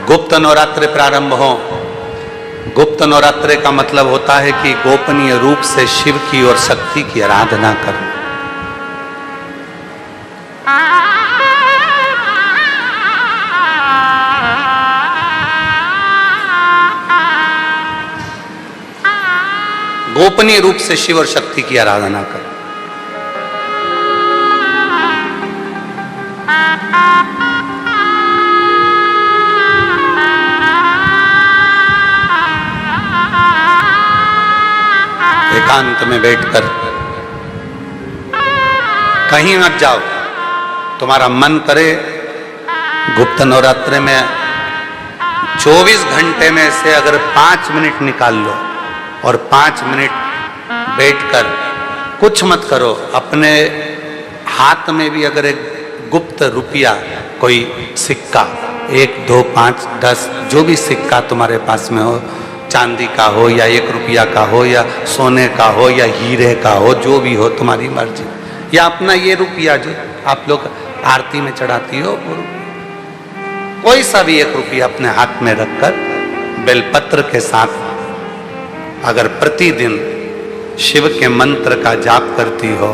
गुप्त नवरात्रि प्रारंभ हो। गुप्त नवरात्रि का मतलब होता है कि गोपनीय रूप से शिव की और शक्ति की आराधना करो। गोपनीय रूप से शिव और शक्ति की आराधना करो। एकांत में बैठकर कहीं मत जाओ। तुम्हारा मन करे गुप्त नवरात्रि में 24 घंटे में से अगर 5 मिनट निकाल लो और 5 मिनट बैठकर कुछ मत करो। अपने हाथ में भी अगर एक गुप्त रुपया, कोई सिक्का, 1, 2, 5, 10 जो भी सिक्का तुम्हारे पास में हो, चांदी का हो या 1 रुपया का हो या सोने का हो या हीरे का हो, जो भी हो तुम्हारी मर्जी, या अपना ये रुपया जो आप लोग आरती में चढ़ाती हो, कोई सा भी 1 रुपया अपने हाथ में रखकर बेलपत्र के साथ अगर प्रतिदिन शिव के मंत्र का जाप करती हो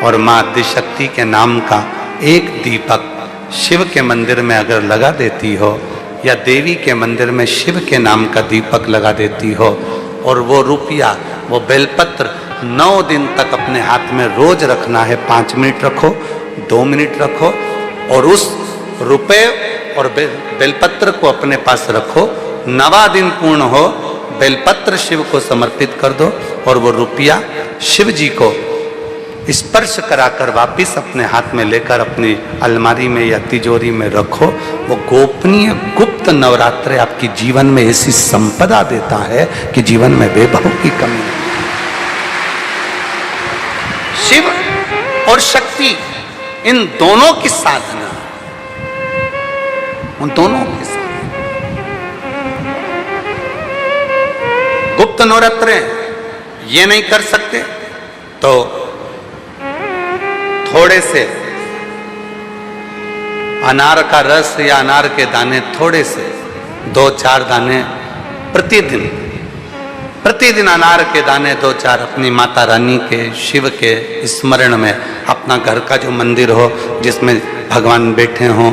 और मां आदिशक्ति के नाम का एक दीपक शिव के मंदिर में अगर लगा देती हो या देवी के मंदिर में शिव के नाम का दीपक लगा देती हो और वो रुपया, वो बेलपत्र 9 दिन तक अपने हाथ में रोज रखना है। 5 मिनट रखो, 2 मिनट रखो और उस रुपए और बेलपत्र को अपने पास रखो। 9वां दिन पूर्ण हो, बेलपत्र शिव को समर्पित कर दो और वो रुपया शिव जी को स्पर्श कराकर वापिस अपने हाथ में लेकर अपनी अलमारी में या तिजोरी में रखो। वो गोपनीय गुप्त नवरात्रि आपकी जीवन में ऐसी संपदा देता है कि जीवन में वैभव की कमी नहीं। शिव और शक्ति, इन दोनों की साधना, उन दोनों की साधना। गुप्त नवरात्रि ये नहीं कर सकते तो थोड़े से अनार का रस या अनार के दाने, थोड़े से 2-4 दाने प्रतिदिन अनार के दाने 2-4 अपनी माता रानी के, शिव के स्मरण में, अपना घर का जो मंदिर हो जिसमें भगवान बैठे हों,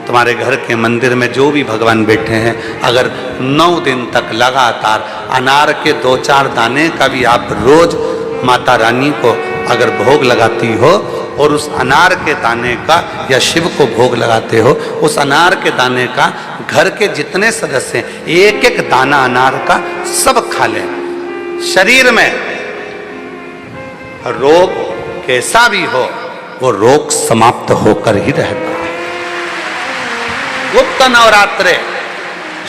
तुम्हारे घर के मंदिर में जो भी भगवान बैठे हैं, अगर 9 दिन तक लगातार अनार के 2-4 दाने का भी आप रोज माता रानी को अगर भोग लगाती हो और उस अनार के दाने का या शिव को भोग लगाते हो, उस अनार के दाने का घर के जितने सदस्य हैं, 1-1 दाना अनार का सब खा लें। शरीर में रोग कैसा भी हो वो रोग समाप्त होकर ही रहता है। गुप्त नवरात्रि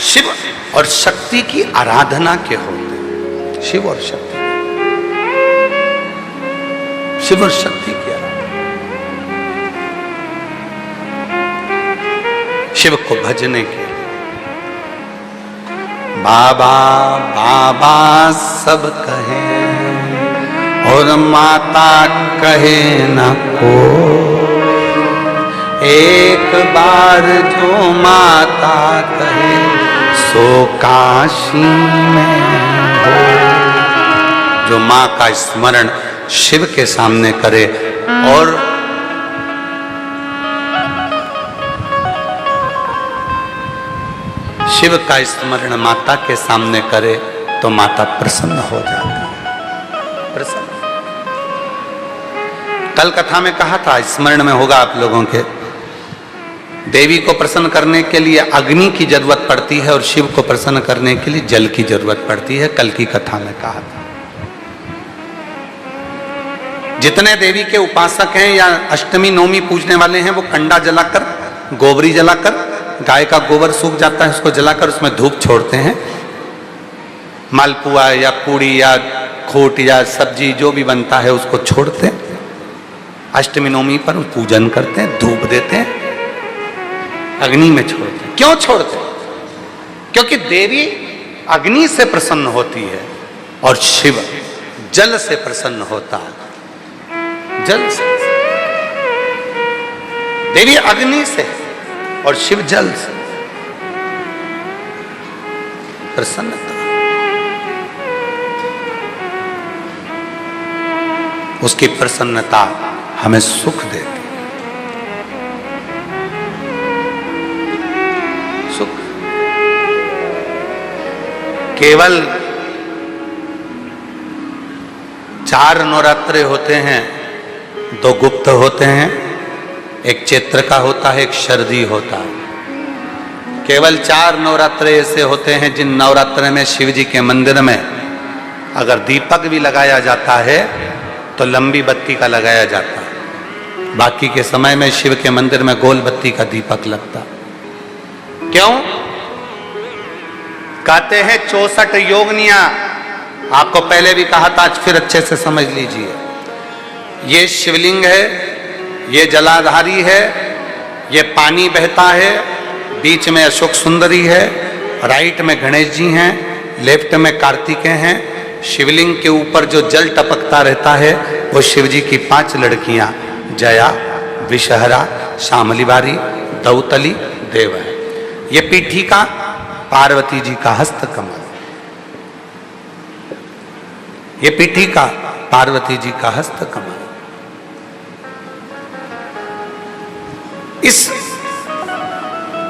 शिव और शक्ति की आराधना के होते हैं। शिव और शक्ति, शिव और शक्ति की आराधना, शिव को भजने के लिए। बाबा बाबा सब कहे और माता कहे न को, एक बार जो माता कहे सो काशी में हो। जो माँ का स्मरण शिव के सामने करे और शिव का स्मरण माता के सामने करे तो माता प्रसन्न हो जाती है। प्रसन्न। कल कथा में कहा था, स्मरण में होगा आप लोगों के, देवी को प्रसन्न करने के लिए अग्नि की जरूरत पड़ती है और शिव को प्रसन्न करने के लिए जल की जरूरत पड़ती है। कल की कथा में कहा था। जितने देवी के उपासक हैं या अष्टमी नवमी पूजने वाले हैं, वो कंडा जलाकर, गोबरी जलाकर, गाय का गोबर सूख जाता है उसको जलाकर उसमें धूप छोड़ते हैं। मालपुआ या पूड़ी या खोट या सब्जी जो भी बनता है उसको छोड़ते हैं। अष्टमी नवमी पर पूजन करते हैं, धूप देते हैं, अग्नि में छोड़ते हैं। क्यों छोड़ते हैं? क्योंकि देवी अग्नि से प्रसन्न होती है और शिव जल से प्रसन्न होता है। जल से, देवी अग्नि से और शिव जल से। प्रसन्नता, उसकी प्रसन्नता हमें सुख देती, सुख। केवल 4 नवरात्रे होते हैं, 2 गुप्त होते हैं, एक चैत्र का होता है, एक शरदी होता है। केवल 4 नवरात्रे ऐसे होते हैं जिन नवरात्रे में शिव जी के मंदिर में अगर दीपक भी लगाया जाता है तो लंबी बत्ती का लगाया जाता है। बाकी के समय में शिव के मंदिर में गोल बत्ती का दीपक लगता। क्यों? कहते हैं 64 योगनियां, आपको पहले भी कहा था, आज फिर अच्छे से समझ लीजिए। ये शिवलिंग है, ये जलाधारी है, ये पानी बहता है, बीच में अशोक सुंदरी है, राइट में गणेश जी हैं, लेफ्ट में कार्तिकेय हैं। शिवलिंग के ऊपर जो जल टपकता रहता है वो शिव जी की 5 लड़कियां जया, विषहरा, शामलीबारी, दौतली, देव है। ये पीठिका पार्वती जी का हस्त कमल, ये पीठिका पार्वती जी का हस्त कमल। इस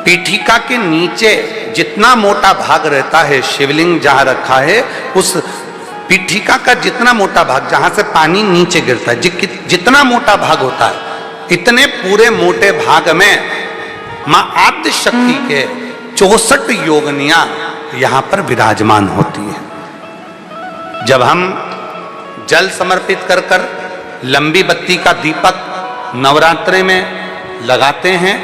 पीठिका के नीचे जितना मोटा भाग रहता है, शिवलिंग जहां रखा है उस पीठिका का जितना मोटा भाग, जहां से पानी नीचे गिरता है, जितना मोटा भाग होता है, इतने पूरे मोटे भाग में मां आद्य शक्ति के 64 योगनियां यहां पर विराजमान होती है। जब हम जल समर्पित कर कर लंबी बत्ती का दीपक नवरात्रे में लगाते हैं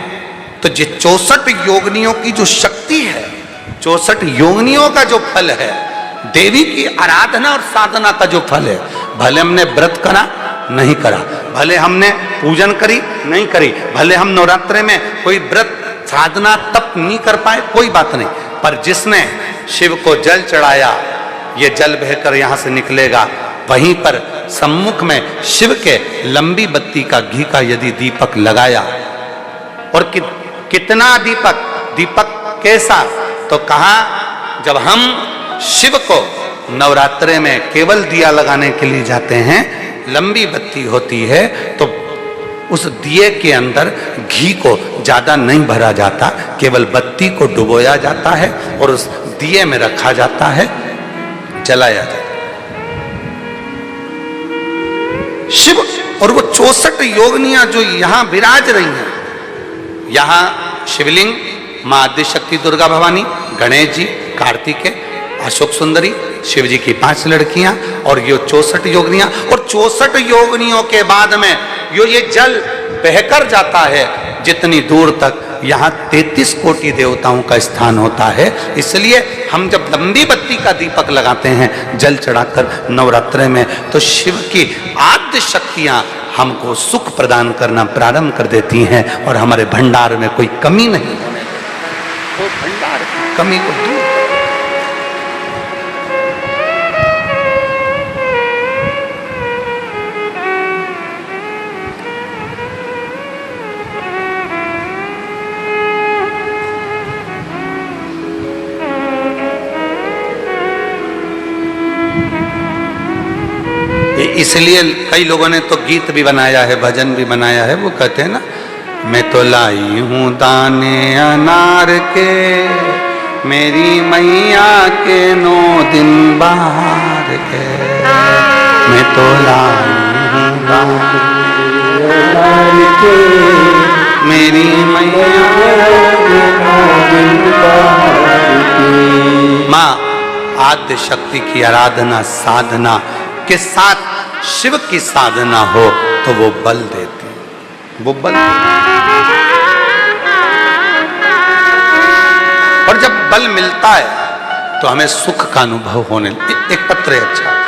तो ये 64 योगनियों की जो शक्ति है, 64 योगनियों का जो फल है, देवी की आराधना और साधना का जो फल है, भले हमने व्रत करा नहीं करा, भले हमने पूजन करी नहीं करी, भले हम नवरात्रे में कोई व्रत साधना तप नहीं कर पाए, कोई बात नहीं, पर जिसने शिव को जल चढ़ाया, ये जल बहकर यहां से निकलेगा, वहीं पर सम्मुख में शिव के लंबी बत्ती का घी का यदि दीपक लगाया, और कितना दीपक, दीपक कैसा, तो कहा जब हम शिव को नवरात्रे में केवल दिया लगाने के लिए जाते हैं, लंबी बत्ती होती है तो उस दिए के अंदर घी को ज्यादा नहीं भरा जाता, केवल बत्ती को डुबोया जाता है और उस दिए में रखा जाता है, जलाया जाता है। शिव और वो 64 योगनियां जो यहां विराज रही हैं, यहां शिवलिंग, मां आदिशक्ति दुर्गा भवानी, गणेश जी, कार्तिकेय, अशोक सुंदरी, शिव जी की 5 लड़कियां और ये 64 योगनियां, और 64 योगनियों के बाद में ये जल बहकर जाता है जितनी दूर तक, यहाँ 33 कोटि देवताओं का स्थान होता है। इसलिए हम जब लंबी बत्ती का दीपक लगाते हैं जल चढ़ाकर नवरात्रे में, तो शिव की आद्य शक्तियां हमको सुख प्रदान करना प्रारंभ कर देती हैं और हमारे भंडार में कोई कमी नहीं होने, तो भंडार की कमी को दूर। इसलिए कई लोगों ने तो गीत भी बनाया है, भजन भी बनाया है, वो कहते हैं ना, मैं तो लाई हूं दाने अनार के, मेरी मैया के 9 दिन बाहर के, मैं तो लाई हूं दाने अनार के, मेरी मैया के 9 दिन बाहर के। माँ आद्य शक्ति की आराधना साधना के साथ शिव की साधना हो तो वो बल देती है, वो बल। और जब बल मिलता है तो हमें सुख का अनुभव होने। एक पत्र है, अच्छा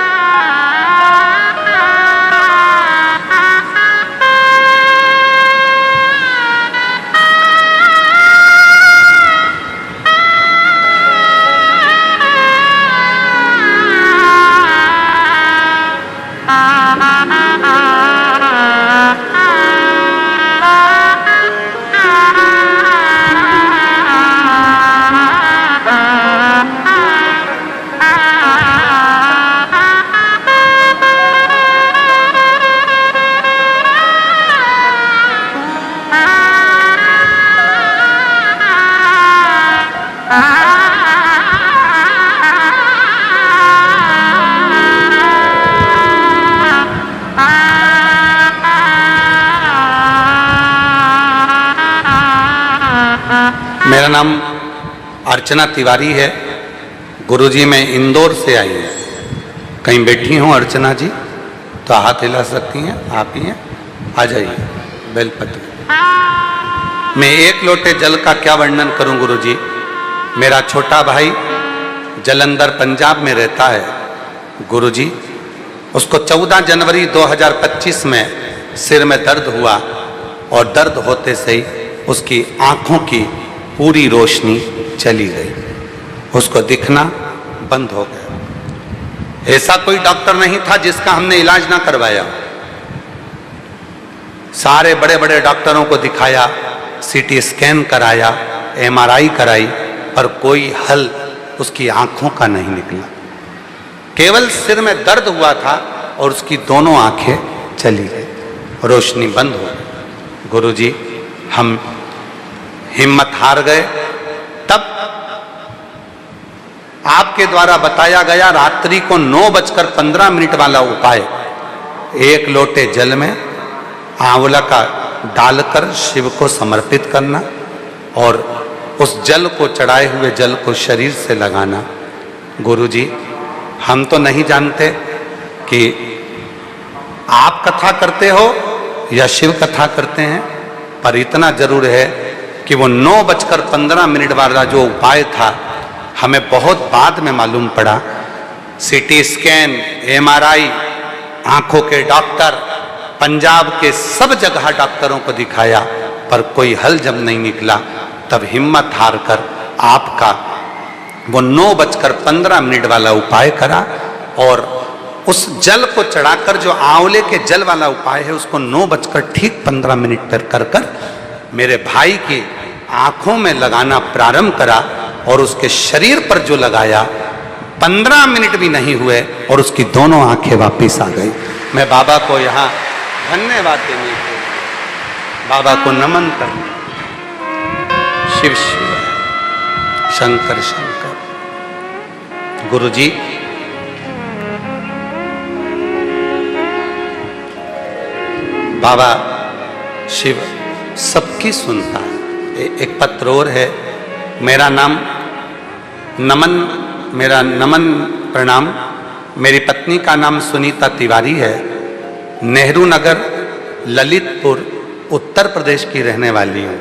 मेरा नाम अर्चना तिवारी है। गुरुजी मैं इंदौर से आई हूँ। कहीं बैठी हूँ अर्चना जी तो हाथ हिला सकती हैं, आप ही हैं, आ जाइए बेलपत्र। मैं एक लोटे जल का क्या वर्णन करूं गुरुजी। मेरा छोटा भाई जलंधर पंजाब में रहता है गुरुजी। उसको 14 जनवरी 2025 में सिर में दर्द हुआ और दर्द होते से ही उसकी आंखों की पूरी रोशनी चली गई, उसको दिखना बंद हो गया। ऐसा कोई डॉक्टर नहीं था जिसका हमने इलाज ना करवाया। सारे बड़े बड़े डॉक्टरों को दिखाया, सीटी स्कैन कराया, एमआरआई कराई, पर कोई हल उसकी आंखों का नहीं निकला। केवल सिर में दर्द हुआ था और उसकी दोनों आंखें चली गई, रोशनी बंद हो गई। गुरुजी हम हिम्मत हार गए। तब आपके द्वारा बताया गया रात्रि को 9:15 वाला उपाय, एक लोटे जल में आंवला का डालकर शिव को समर्पित करना और उस जल को, चढ़ाए हुए जल को शरीर से लगाना। गुरुजी हम तो नहीं जानते कि आप कथा करते हो या शिव कथा करते हैं, पर इतना जरूर है कि वो 9:15 वाला जो उपाय था हमें बहुत बाद में मालूम पड़ा। सीटी स्कैन, एमआरआई, आंखों के डॉक्टर, पंजाब के सब जगह डॉक्टरों को दिखाया, पर कोई हल जब नहीं निकला, तब हिम्मत हार कर आपका वो 9:15 वाला उपाय करा और उस जल को चढ़ाकर, जो आंवले के जल वाला उपाय है, उसको 9:15 पर कर मेरे भाई की आंखों में लगाना प्रारंभ करा और उसके शरीर पर जो लगाया 15 मिनट भी नहीं हुए और उसकी दोनों आंखें वापिस आ गई। मैं बाबा को यहाँ धन्यवाद देने के, बाबा को नमन करने, शिव शिव शंकर शंकर। गुरुजी बाबा शिव सबकी सुनता है। एक पत्र और है, मेरा नाम नमन, मेरा नमन प्रणाम। मेरी पत्नी का नाम सुनीता तिवारी है। नेहरू नगर ललितपुर उत्तर प्रदेश की रहने वाली हूँ।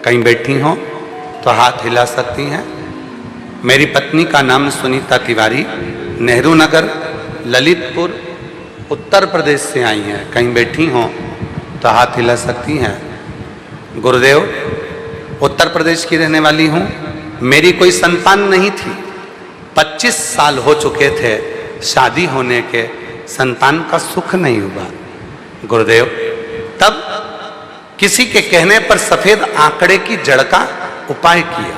कहीं बैठी हो तो हाथ हिला सकती हैं। मेरी पत्नी का नाम सुनीता तिवारी, नेहरू नगर ललितपुर उत्तर प्रदेश से आई हैं। कहीं बैठी हो तो हाथ हिला सकती हैं। गुरुदेव उत्तर प्रदेश की रहने वाली हूँ। मेरी कोई संतान नहीं थी, 25 साल हो चुके थे शादी होने के, संतान का सुख नहीं हुआ। गुरुदेव तब किसी के कहने पर सफेद आंकड़े की जड़ का उपाय किया।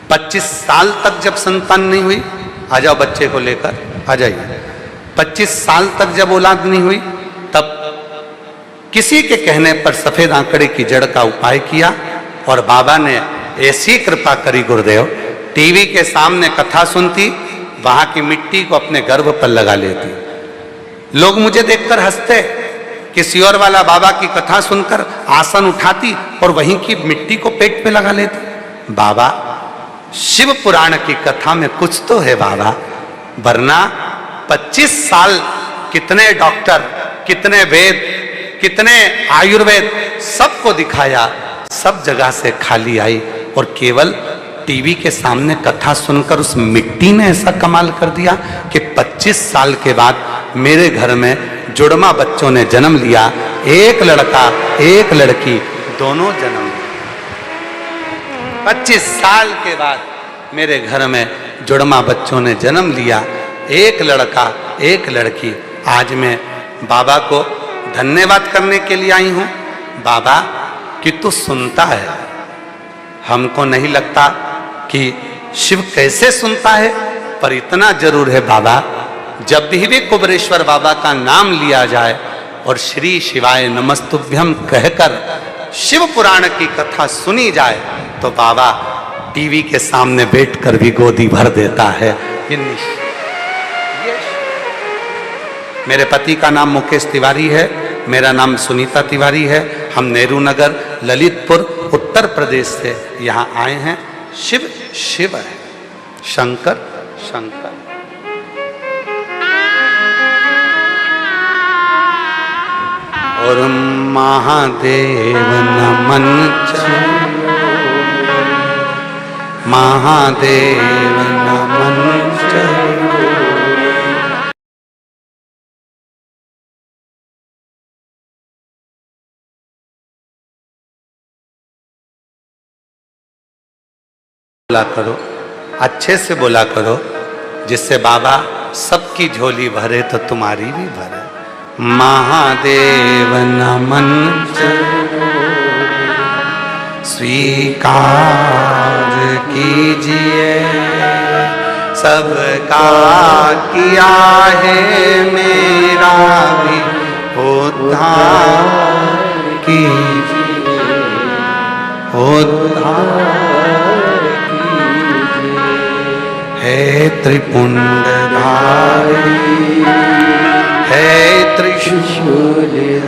25 साल तक जब संतान नहीं हुई, आ जाओ बच्चे को लेकर आ जाइए, 25 साल तक जब औलाद नहीं हुई, तब किसी के कहने पर सफेद आंकड़े की जड़ का उपाय किया और बाबा ने ऐसी कृपा करी गुरुदेव, टीवी के सामने कथा सुनती, वहां की मिट्टी को अपने गर्भ पर लगा लेती। लोग मुझे देखकर हंसते। किसी और वाला बाबा की कथा सुनकर आसन उठाती और वहीं की मिट्टी को पेट पे लगा लेती। बाबा शिव पुराण की कथा में कुछ तो है बाबा, वरना 25 साल कितने डॉक्टर, कितने वेद, कितने आयुर्वेद, सबको दिखाया, सब जगह से खाली आई और केवल टीवी के सामने कथा सुनकर उस मिट्टी ने ऐसा कमाल कर दिया कि 25 साल के बाद मेरे घर में जुड़वा बच्चों ने जन्म लिया। एक लड़का एक लड़की, दोनों जन्म लिए। 25 साल के बाद मेरे घर में जुड़वा बच्चों ने जन्म लिया, एक लड़का एक लड़की। आज मैं बाबा को धन्यवाद करने के लिए आई हूँ। बाबा कि तू सुनता है। हमको नहीं लगता कि शिव कैसे सुनता है, पर इतना जरूर है बाबा, जब भी कुबरेश्वर बाबा का नाम लिया जाए और श्री शिवाय नमस्तुभ्यम कहकर शिव पुराण की कथा सुनी जाए, तो बाबा टीवी के सामने बैठकर भी गोदी भर देता है। मेरे पति का नाम मुकेश तिवारी है, मेरा नाम सुनीता तिवारी है। हम नेहरू नगर ललितपुर उत्तर उत्तर प्रदेश से यहाँ आए हैं। शिव शिव है, शंकर शंकर। और महादेव नमन चलो, महादेव नमन चलो। बोला करो, अच्छे से बोला करो, जिससे बाबा सबकी झोली भरे तो तुम्हारी भी भरे। महादेव नमन चलो, स्वीकार कीजिए, सबका किया है, मेरा भी उद्धार कीजिए, उद्धार हे त्रिपुंडधारी, हे त्रिशूलधारी,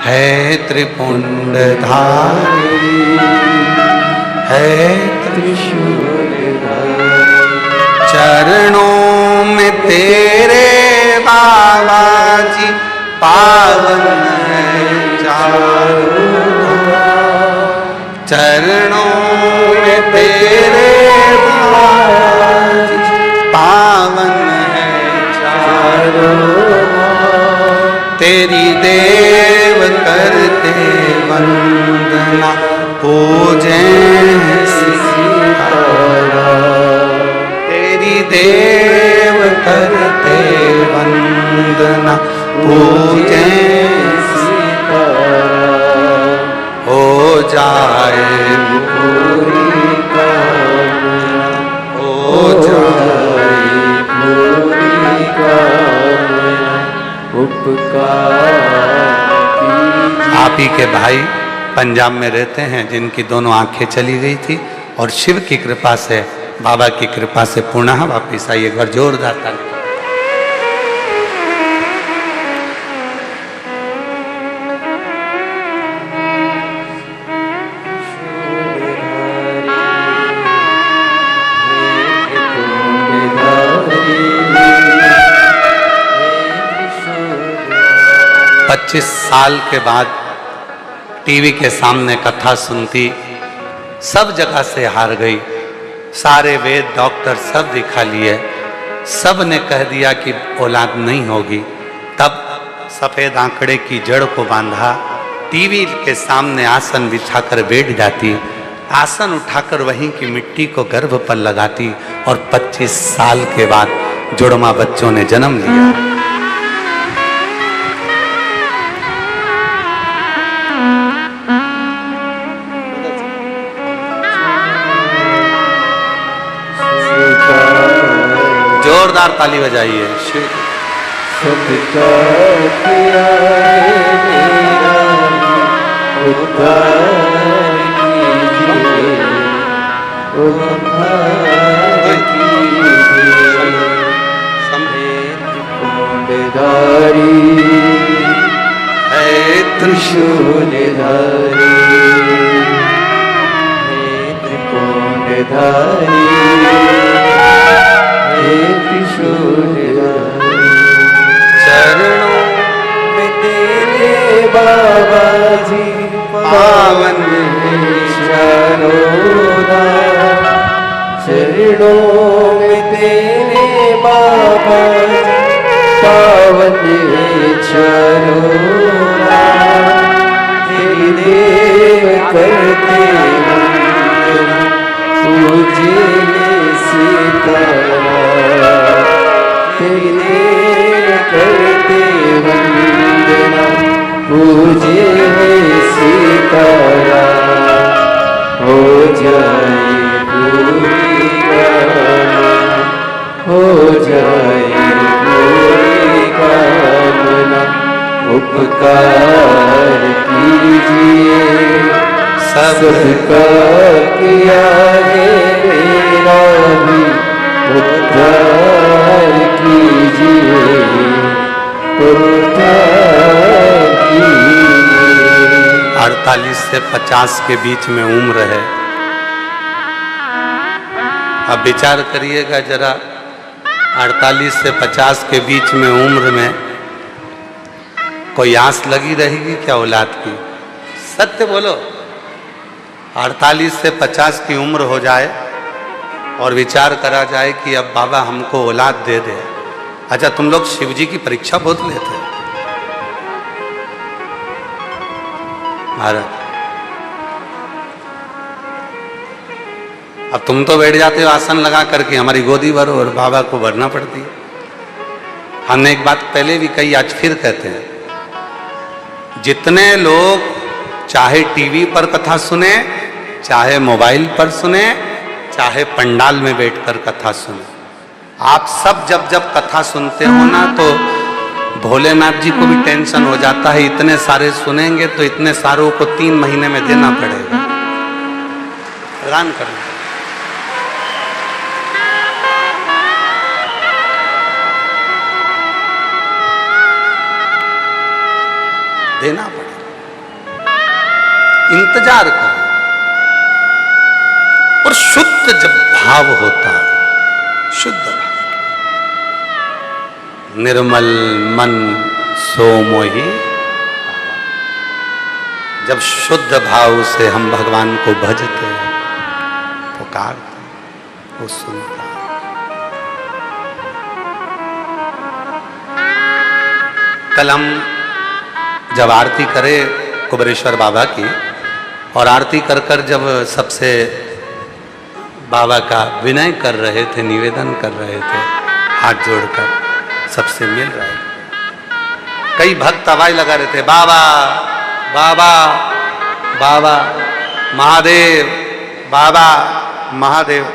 हे त्रिपुंडधारी, हे त्रिशूलधारी। चरणों में तेरे बाबा जी पावन है चारों, चरणों में तेरे पावन है चारों, तेरी देव करते वंदना, पूजे सितारा, तेरी देव करते वंदना, पूजे सितारा। हो जाए पूरी कामना, हो जाए पूरी कामना, उपकार कीजिए। आप ही के भाई पंजाब में रहते हैं, जिनकी दोनों आंखें चली गई थी, और शिव की कृपा से, बाबा की कृपा से पुनः वापिस आई। एक बार जोरदार ताली। पच्चीस साल के बाद टीवी के सामने कथा सुनती, सब जगह से हार गई। सारे वेद डॉक्टर सब दिखा लिए, सब ने कह दिया कि औलाद नहीं होगी। तब सफेद आंकड़े की जड़ को बांधा, टीवी के सामने आसन बिछाकर बैठ जाती, आसन उठाकर वहीं की मिट्टी को गर्भ पर लगाती, और 25 साल के बाद जुड़वा बच्चों ने जन्म लिया। जोरदार ताली बजाइए। सबका किया है, मेरा उद्धार कीजिए, उद्धार कीजिए। त्रिपुंडधारी, है त्रिशूलधारी, है त्रिपुंडधारी, चरणों में तेरे बाबा जी पावन है चारों धाम, चरणों में तेरे बाबा जी पावन है चारों धाम, तेरी देव करते वंदना, पूजे सीतारा, तेरी देव करते वंदना, पूजे सीतारा। हो जाए पूरी कामना, हो जाए पूरी कामना, उपकार कीजिए, सबका किया है, मेरा भी उद्धार कीजिए, उद्धार कीजिए। 48 से 50 के बीच में उम्र है। अब विचार करिएगा जरा, 48 से 50 के बीच में उम्र में कोई आस लगी रहेगी क्या औलाद की? सत्य बोलो। 48 से 50 की उम्र हो जाए और विचार करा जाए कि अब बाबा हमको औलाद दे दे। अच्छा, तुम लोग शिव जी की परीक्षा बहुत लेते हैं महाराज। अब तुम तो बैठ जाते हो आसन लगा करके, हमारी गोदी भरो, और बाबा को भरना पड़ती है। हमने एक बात पहले भी कही, आज फिर कहते हैं, जितने लोग चाहे टीवी पर कथा सुने, चाहे मोबाइल पर सुने, चाहे पंडाल में बैठकर कथा सुने, आप सब जब जब कथा सुनते हो ना, तो भोलेनाथ जी को भी टेंशन हो जाता है, इतने सारे सुनेंगे तो इतने सारों को 3 महीने में देना पड़ेगा, प्रदान करना। देना पड़ेगा, इंतजार करो। और शुद्ध जब भाव होता है, शुद्ध निर्मल मन सो मोहि, जब शुद्ध भाव से हम भगवान को भजते हैं, पुकारते हैं, वो सुनता है। कल हम जब आरती करे कुबेरेश्वर बाबा की, और आरती कर कर जब सबसे बाबा का विनय कर रहे थे, निवेदन कर रहे थे, हाथ जोड़कर सबसे मिल रहे थे, कई भक्त आवाज लगा रहे थे, बाबा बाबा बाबा महादेव, बाबा महादेव।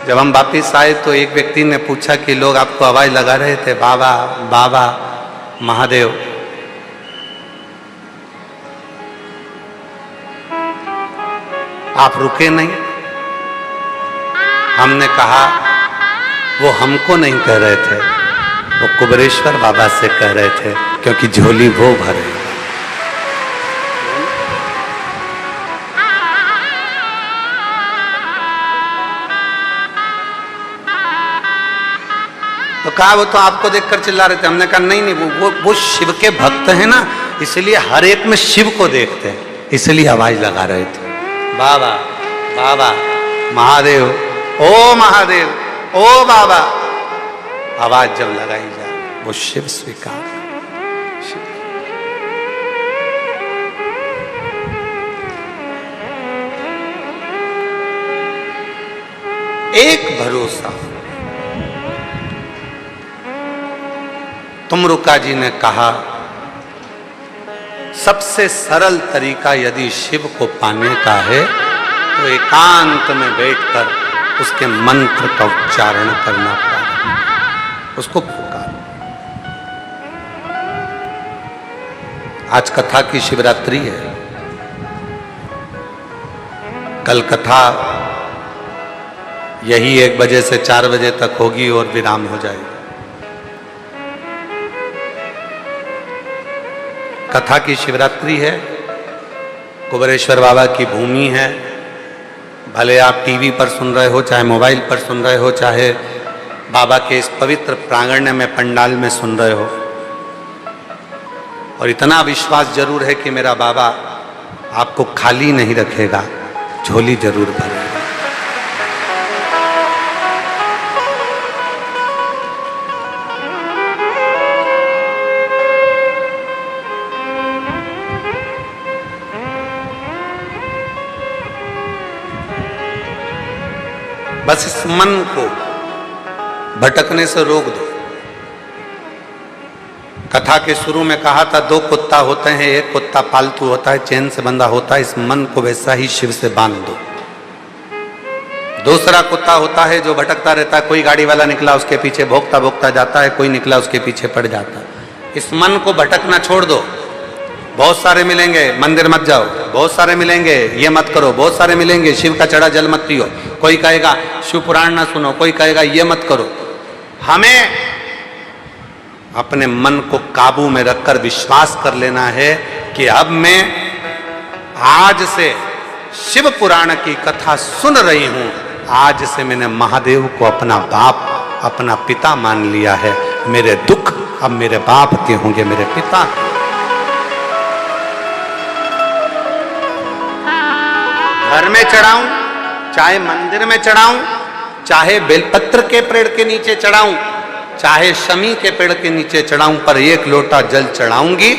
जब हम वापिस आए तो एक व्यक्ति ने पूछा कि लोग आपको आवाज लगा रहे थे, बाबा बाबा महादेव। आप रुके नहीं। हमने कहा वो हमको नहीं कह रहे थे, वो कुबेरेश्वर बाबा से कह रहे थे, क्योंकि झोली वो भरे। तो कहा वो तो आपको देखकर चिल्ला रहे थे। हमने कहा नहीं नहीं, वो शिव के भक्त हैं ना, इसलिए हर एक में शिव को देखते हैं, इसलिए आवाज लगा रहे थे, बाबा बाबा महादेव, ओ महादेव, ओ बाबा। आवाज जब लगाई जाए वो शिव स्वीकार। एक भरोसा। तुमरुका जी ने कहा, सबसे सरल तरीका यदि शिव को पाने का है तो एकांत में बैठकर उसके मंत्र का उच्चारण करना पड़ेगा, उसको पुकार। आज कथा की शिवरात्रि है, कल कथा यही 1 बजे से 4 बजे तक होगी और विराम हो जाएगी। कथा की शिवरात्रि है, कुबेरेश्वर बाबा की भूमि है। भले आप टीवी पर सुन रहे हो, चाहे मोबाइल पर सुन रहे हो, चाहे बाबा के इस पवित्र प्रांगण में पंडाल में सुन रहे हो, और इतना विश्वास जरूर है कि मेरा बाबा आपको खाली नहीं रखेगा, झोली जरूर भरेगा। बस इस मन को भटकने से रोक दो। कथा के शुरू में कहा था 2 कुत्ता होते हैं, एक कुत्ता पालतू होता है, चैन से बंधा होता है। इस मन को वैसा ही शिव से बांध दो। दूसरा कुत्ता होता है जो भटकता रहता है, कोई गाड़ी वाला निकला उसके पीछे भोंकता भोंकता जाता है, कोई निकला उसके पीछे पड़ जाता है। इस मन को भटकना छोड़ दो। बहुत सारे मिलेंगे, मंदिर मत जाओ, बहुत सारे मिलेंगे, ये मत करो, बहुत सारे मिलेंगे, शिव का चढ़ा जल मत पियो, कोई कहेगा शिव पुराण ना सुनो, कोई कहेगा ये मत करो। हमें अपने मन को काबू में रखकर विश्वास कर लेना है कि अब मैं आज से शिव पुराण की कथा सुन रही हूं, आज से मैंने महादेव को अपना बाप, अपना पिता मान लिया है। मेरे दुख अब मेरे बाप के होंगे, मेरे पिता। घर में चढ़ाऊं, चाहे मंदिर में चढ़ाऊं, चाहे बेलपत्र के पेड़ के नीचे चढ़ाऊं, चाहे शमी के पेड़ के नीचे चढ़ाऊं, पर एक लोटा जल चढ़ाऊंगी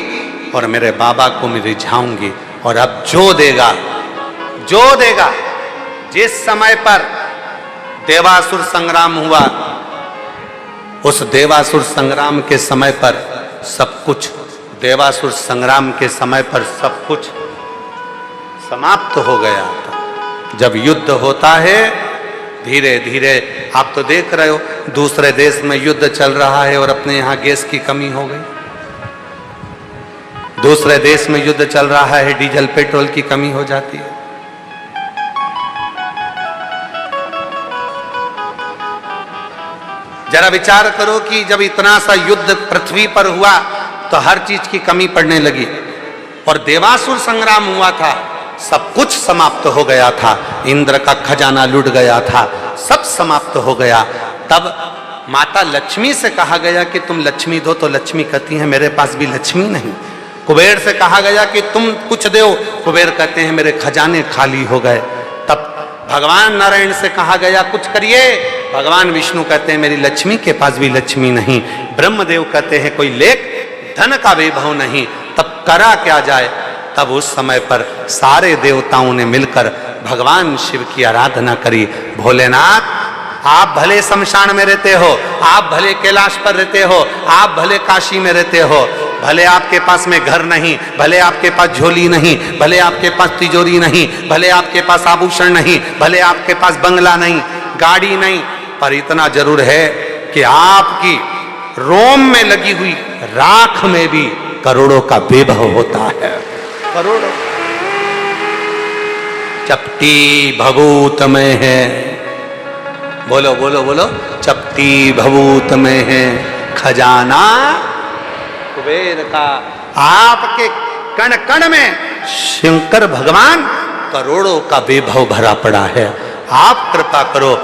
और मेरे बाबा को मैं रिझाऊंगी। और अब जो देगा, जो देगा, जिस समय पर देवासुर संग्राम हुआ, उस देवासुर संग्राम के समय पर सब कुछ, देवासुर संग्राम के समय पर सब कुछ समाप्त हो गया था। जब युद्ध होता है धीरे धीरे, आप तो देख रहे हो दूसरे देश में युद्ध चल रहा है और अपने यहां गैस की कमी हो गई। दूसरे देश में युद्ध चल रहा है, डीजल पेट्रोल की कमी हो जाती है। जरा विचार करो कि जब इतना सा युद्ध पृथ्वी पर हुआ तो हर चीज की कमी पड़ने लगी, और देवासुर संग्राम हुआ था, सब कुछ समाप्त हो गया था, इंद्र का खजाना लूट गया था, सब समाप्त हो गया। तब माता लक्ष्मी से कहा गया कि तुम लक्ष्मी दो, तो लक्ष्मी कहती है मेरे पास भी लक्ष्मी नहीं। कुबेर से कहा गया कि तुम कुछ दो, कुबेर कहते हैं मेरे खजाने खाली हो गए। तब भगवान नारायण से कहा गया कुछ करिए, भगवान विष्णु कहते हैं मेरी लक्ष्मी के पास भी लक्ष्मी नहीं। ब्रह्मदेव कहते हैं कोई लेख धन का वैभव नहीं। तब करा क्या जाए? तब उस समय पर सारे देवताओं ने मिलकर भगवान शिव की आराधना करी। भोलेनाथ, आप भले शमशान में रहते हो, आप भले कैलाश पर रहते हो, आप भले काशी में रहते हो, भले आपके पास में घर नहीं, भले आपके पास झोली नहीं, भले आपके पास तिजोरी नहीं, भले आपके पास आभूषण नहीं, भले आपके पास बंगला नहीं, गाड़ी नहीं, पर इतना जरूर है कि आपकी रोम में लगी हुई राख में भी करोड़ों का वैभव होता है। करोड़ों चपटी भभूत में है, बोलो बोलो बोलो, चपटी भभूत में है खजाना कुबेर का। आपके कण कण में शंकर भगवान करोड़ों का वैभव भरा पड़ा है। आप कृपा करो।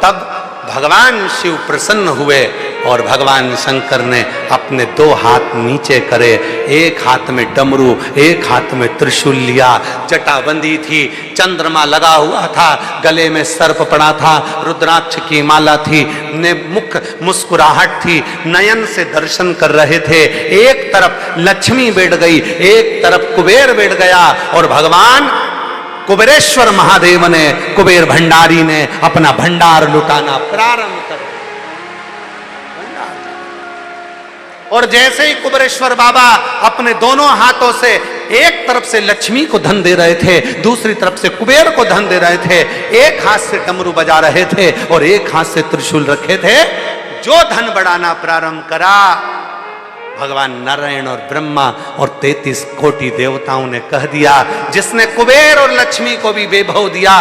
तब भगवान शिव प्रसन्न हुए और भगवान शंकर ने अपने दो हाथ नीचे करे, एक हाथ में डमरू, एक हाथ में त्रिशूल लिया, जटा बंदी थी, चंद्रमा लगा हुआ था, गले में सर्प पड़ा था, रुद्राक्ष की माला थी, ने मुख मुस्कुराहट थी, नयन से दर्शन कर रहे थे। एक तरफ लक्ष्मी बैठ गई, एक तरफ कुबेर बैठ गया, और भगवान कुबेरेश्वर महादेव ने, कुबेर भंडारी ने अपना भंडार लुटाना प्रारंभ कर। और जैसे ही कुबेरेश्वर बाबा अपने दोनों हाथों से एक तरफ से लक्ष्मी को धन दे रहे थे, दूसरी तरफ से कुबेर को धन दे रहे थे, एक हाथ से डमरू बजा रहे थे और एक हाथ से त्रिशूल रखे थे, जो धन बढ़ाना प्रारंभ करा, भगवान नारायण और ब्रह्मा और 33 कोटि देवताओं ने कह दिया, जिसने कुबेर और लक्ष्मी को भी वैभव दिया,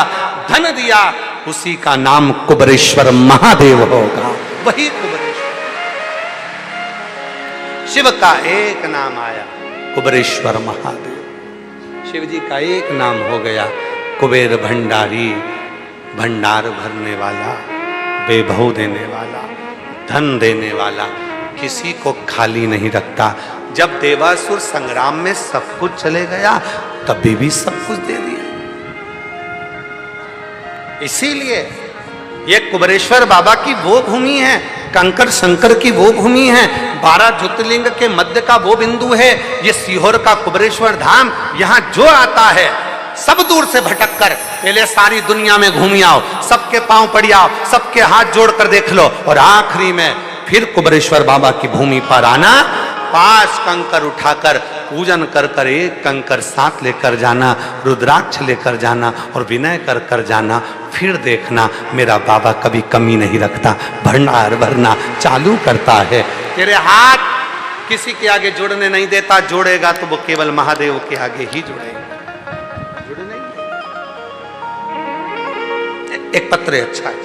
धन दिया, उसी का नाम कुबेरेश्वर महादेव होगा। वही कुबेरेश्वर। शिव का एक नाम आया, कुबेरेश्वर महादेव। शिव जी का एक नाम हो गया, कुबेर भंडारी, भंडार भरने वाला, वैभव देने वाला, धन देने वाला, किसी को खाली नहीं रखता। जब देवासुर संग्राम में सब कुछ चले गया, तभी भी सब कुछ दे दिया। इसीलिए ये कुबेरेश्वर बाबा की वो भूमि है, कंकर शंकर की वो भूमि है, 12 ज्योतिर्लिंग के मध्य का वो बिंदु है। ये सीहोर का कुबेरेश्वर धाम, यहाँ जो आता है सब दूर से भटक कर पहले सारी दुनिया में घूम आओ, सबके पांव पड़ी आओ, सबके हाथ जोड़कर देख लो, और आखिरी में फिर कुबेरेश्वर बाबा की भूमि पर आना, 5 कंकर उठाकर पूजन कर कर एक कंकर साथ लेकर जाना, रुद्राक्ष लेकर जाना और विनय कर कर जाना। फिर देखना मेरा बाबा कभी कमी नहीं रखता, भंडार भरना चालू करता है। तेरे हाथ किसी के आगे जोड़ने नहीं देता, जोड़ेगा तो वो केवल महादेव के आगे ही जोड़ेगा। एक पत्र अच्छा है,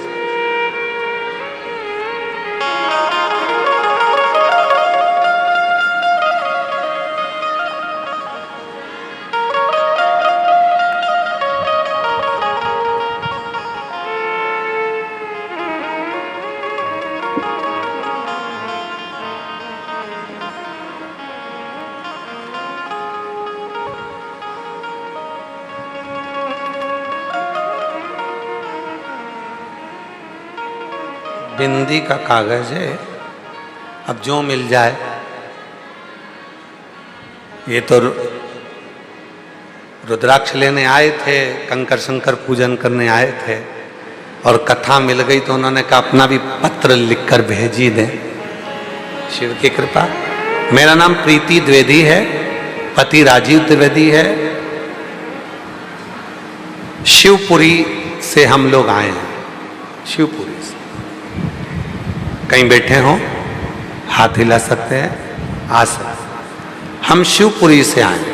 बिंदी का कागज है, अब जो मिल जाए। ये तो रुद्राक्ष लेने आए थे, कंकर शंकर पूजन करने आए थे, और कथा मिल गई तो उन्होंने कहा अपना भी पत्र लिखकर भेज ही दें। शिव की कृपा। मेरा नाम प्रीति द्विवेदी है, पति राजीव द्विवेदी है। शिवपुरी से हम लोग आए हैं, शिवपुरी से। कहीं बैठे हो, हाथ हिला सकते हैं, आ सकते हैं। हम शिवपुरी से आए।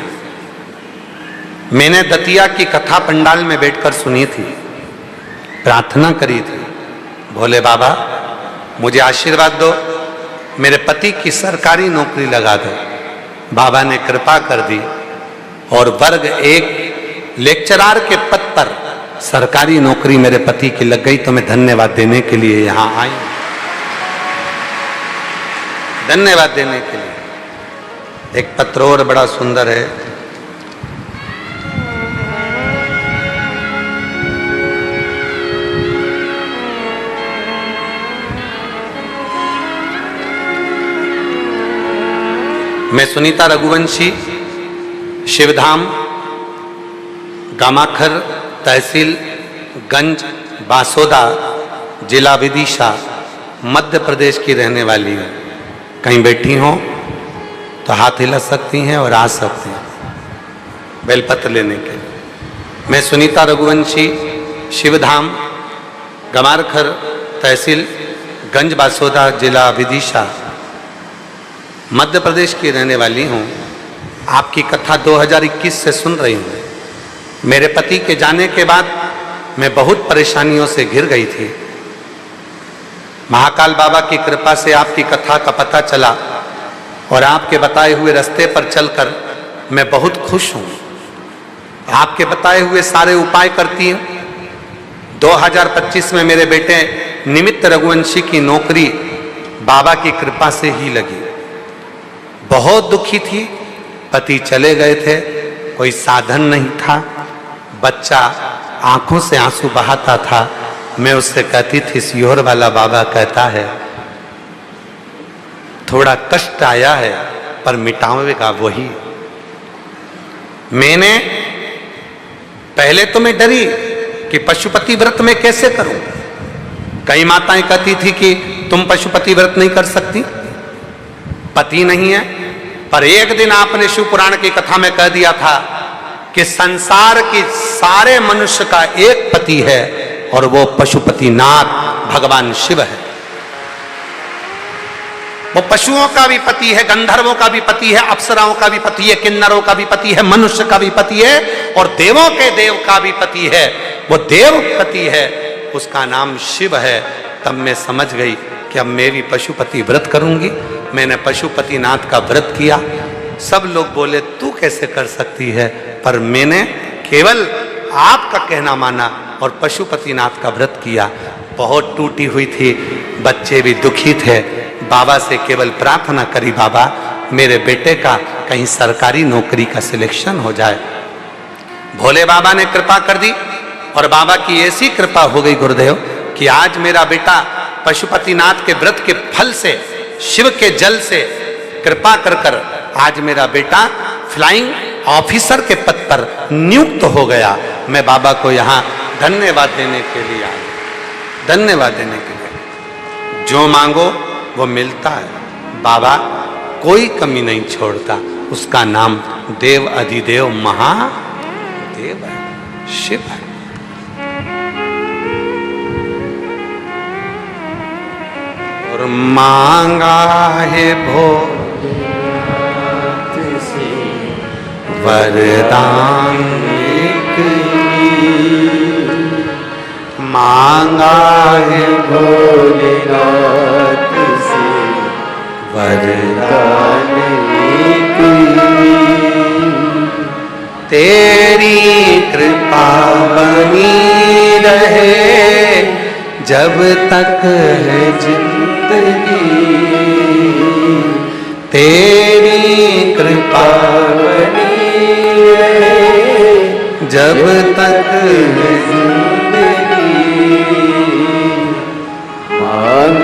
मैंने दतिया की कथा पंडाल में बैठकर सुनी थी, प्रार्थना करी थी, भोले बाबा मुझे आशीर्वाद दो, मेरे पति की सरकारी नौकरी लगा दो। बाबा ने कृपा कर दी और वर्ग 1 लेक्चरार के पद पर सरकारी नौकरी मेरे पति की लग गई। तो मैं धन्यवाद देने के लिए यहां आई, धन्यवाद देने के लिए। एक पत्र और बड़ा सुंदर है, मैं सुनीता रघुवंशी, शिवधाम, गामाखर, तहसील गंज बासोदा, जिला विदिशा, मध्य प्रदेश की रहने वाली हूँ। कहीं बैठी हो तो हाथ हिला सकती हैं और आ सकती हैं बेलपत्र लेने के लिए। मैं सुनीता रघुवंशी, शिवधाम, गमारखर, तहसील गंज बासोदा, जिला विदिशा, मध्य प्रदेश की रहने वाली हूँ। आपकी कथा 2021 से सुन रही हूँ। मेरे पति के जाने के बाद मैं बहुत परेशानियों से घिर गई थी। महाकाल बाबा की कृपा से आपकी कथा का पता चला और आपके बताए हुए रास्ते पर चलकर मैं बहुत खुश हूँ। आपके बताए हुए सारे उपाय करती हूँ। 2025 में मेरे बेटे निमित्त रघुवंशी की नौकरी बाबा की कृपा से ही लगी। बहुत दुखी थी, पति चले गए थे, कोई साधन नहीं था, बच्चा आंखों से आंसू बहाता था। मैं उससे कहती थी सियोर वाला बाबा कहता है थोड़ा कष्ट आया है पर मिटावेगा वही। मैंने पहले तो मैं डरी कि पशुपति व्रत में कैसे करूं। कई माताएं कहती थी कि तुम पशुपति व्रत नहीं कर सकती, पति नहीं है। पर एक दिन आपने शिव पुराण की कथा में कह दिया था कि संसार की सारे मनुष्य का एक पति है और वो पशुपतिनाथ भगवान शिव है। वो पशुओं का भी पति है, गंधर्वों का भी पति है, अप्सराओं का भी पति है, किन्नरों का भी पति है, मनुष्य का भी पति है और देवों के देव का भी पति है। वो देव पति है, उसका नाम शिव है। तब मैं समझ गई कि अब मैं भी पशुपति व्रत करूंगी। मैंने पशुपतिनाथ का व्रत किया। सब लोग बोले तू कैसे कर सकती है, पर मैंने केवल आपका कहना माना और पशुपतिनाथ का व्रत किया। बहुत टूटी हुई थी, बच्चे भी दुखी थे। बाबा से केवल प्रार्थना करी, बाबा मेरे बेटे का कहीं सरकारी नौकरी का सिलेक्शन हो जाए। भोले बाबा ने कृपा कर दी और बाबा की ऐसी कृपा हो गई गुरुदेव कि आज मेरा बेटा पशुपतिनाथ के व्रत के फल से, शिव के जल से कृपा कर कर आज मेरा बेटा फ्लाइंग ऑफिसर के पद पर नियुक्त हो गया। मैं बाबा को यहाँ धन्यवाद देने के लिए आया, धन्यवाद देने के लिए। जो मांगो वो मिलता है। बाबा कोई कमी नहीं छोड़ता। उसका नाम देव अधिदेव महादेव है, शिव है। और मांगा है भोलेनाथ से वरदान मांगा है भोलेनाथ से वरदान तेरी कृपा बनी रहे जब तक है जिंदगी। तेरी कृपा बनी रहे जब तक है मांग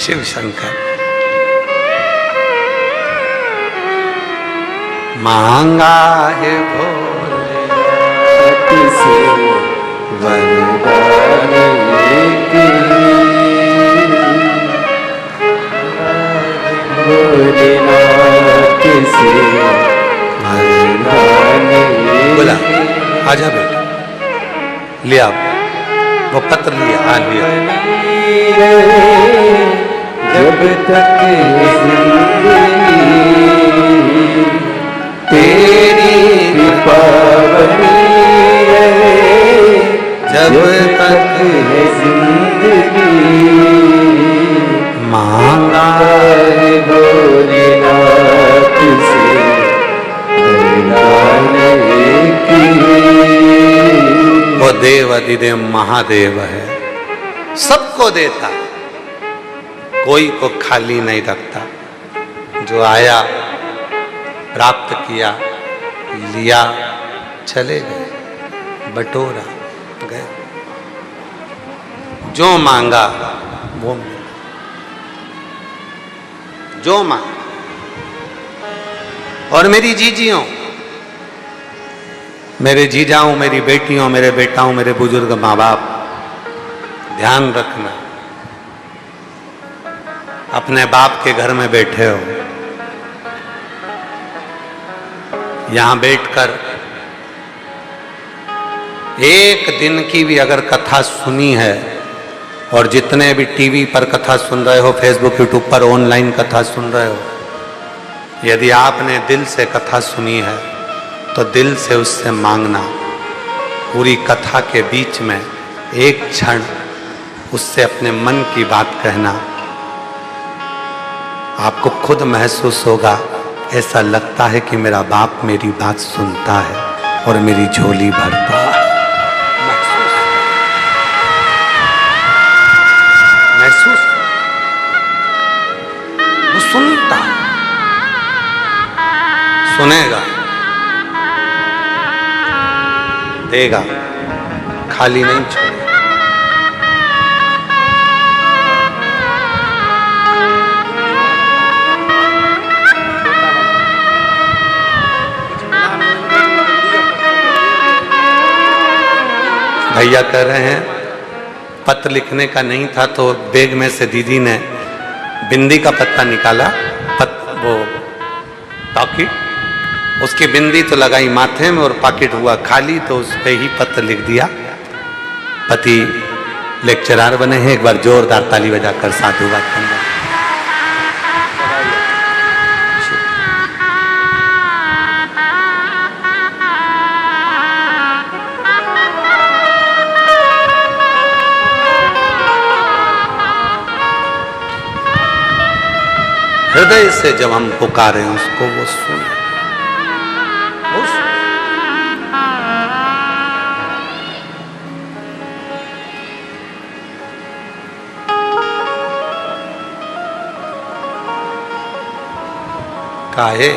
शिव शंकर। मांगा है भोले से वरदान एक भोलेनाथ से वरदान बोला आजा बेटा, लिया वो पत्र लिया, हाँ लिया। जब तक जिंदगी तेरी कृपा बनी रहे, जब तक है जिंदगी मांगा है भोलेनाथ से वरदान एक वो देव अधिदेव महादेव है, सबको देता, कोई को खाली नहीं रखता। जो आया प्राप्त किया, लिया, चले गए, बटोरा गए। जो मांगा वो मिला, जो मांगा। और मेरी जीजियों, मेरे जीजाओं, मेरी बेटियों, मेरे बेटाओं, मेरे बुजुर्ग माँ बाप, ध्यान रखना, अपने बाप के घर में बैठे हो, यहां बैठकर एक दिन की भी अगर कथा सुनी है, और जितने भी टीवी पर कथा सुन रहे हो, फेसबुक यूट्यूब पर ऑनलाइन कथा सुन रहे हो, यदि आपने दिल से कथा सुनी है तो दिल से उससे मांगना। पूरी कथा के बीच में एक क्षण उससे अपने मन की बात कहना, आपको खुद महसूस होगा, ऐसा लगता है कि मेरा बाप मेरी बात सुनता है और मेरी झोली भरता है। महसूस वो सुनता है, सुनेगा, देगा, खाली नहीं छोड़ेगा। भैया कह रहे हैं पत्र लिखने का नहीं था, तो बैग में से दीदी ने बिंदी का पत्ता निकाला, वो पॉकेट, उसकी बिंदी तो लगाई माथे में और पॉकेट हुआ खाली, तो उस पे ही पत्र लिख दिया। पति लेक्चरर बने हैं, एक बार जोरदार ताली बजाकर साधुवाद करना। हृदय से जब हम पुकारें उसको, वो सुने, वो सुने। काहे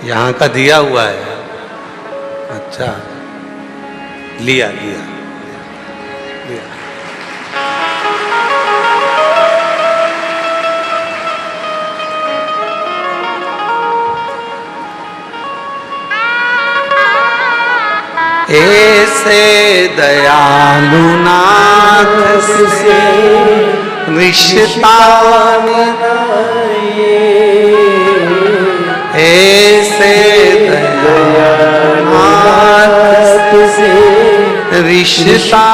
यहां का दिया हुआ है। अच्छा, लिया लिया लिया। ऐसे दयालु नाथ से रिश्ता बनाइए, ऐसे दयालु नाथ से रिश्ता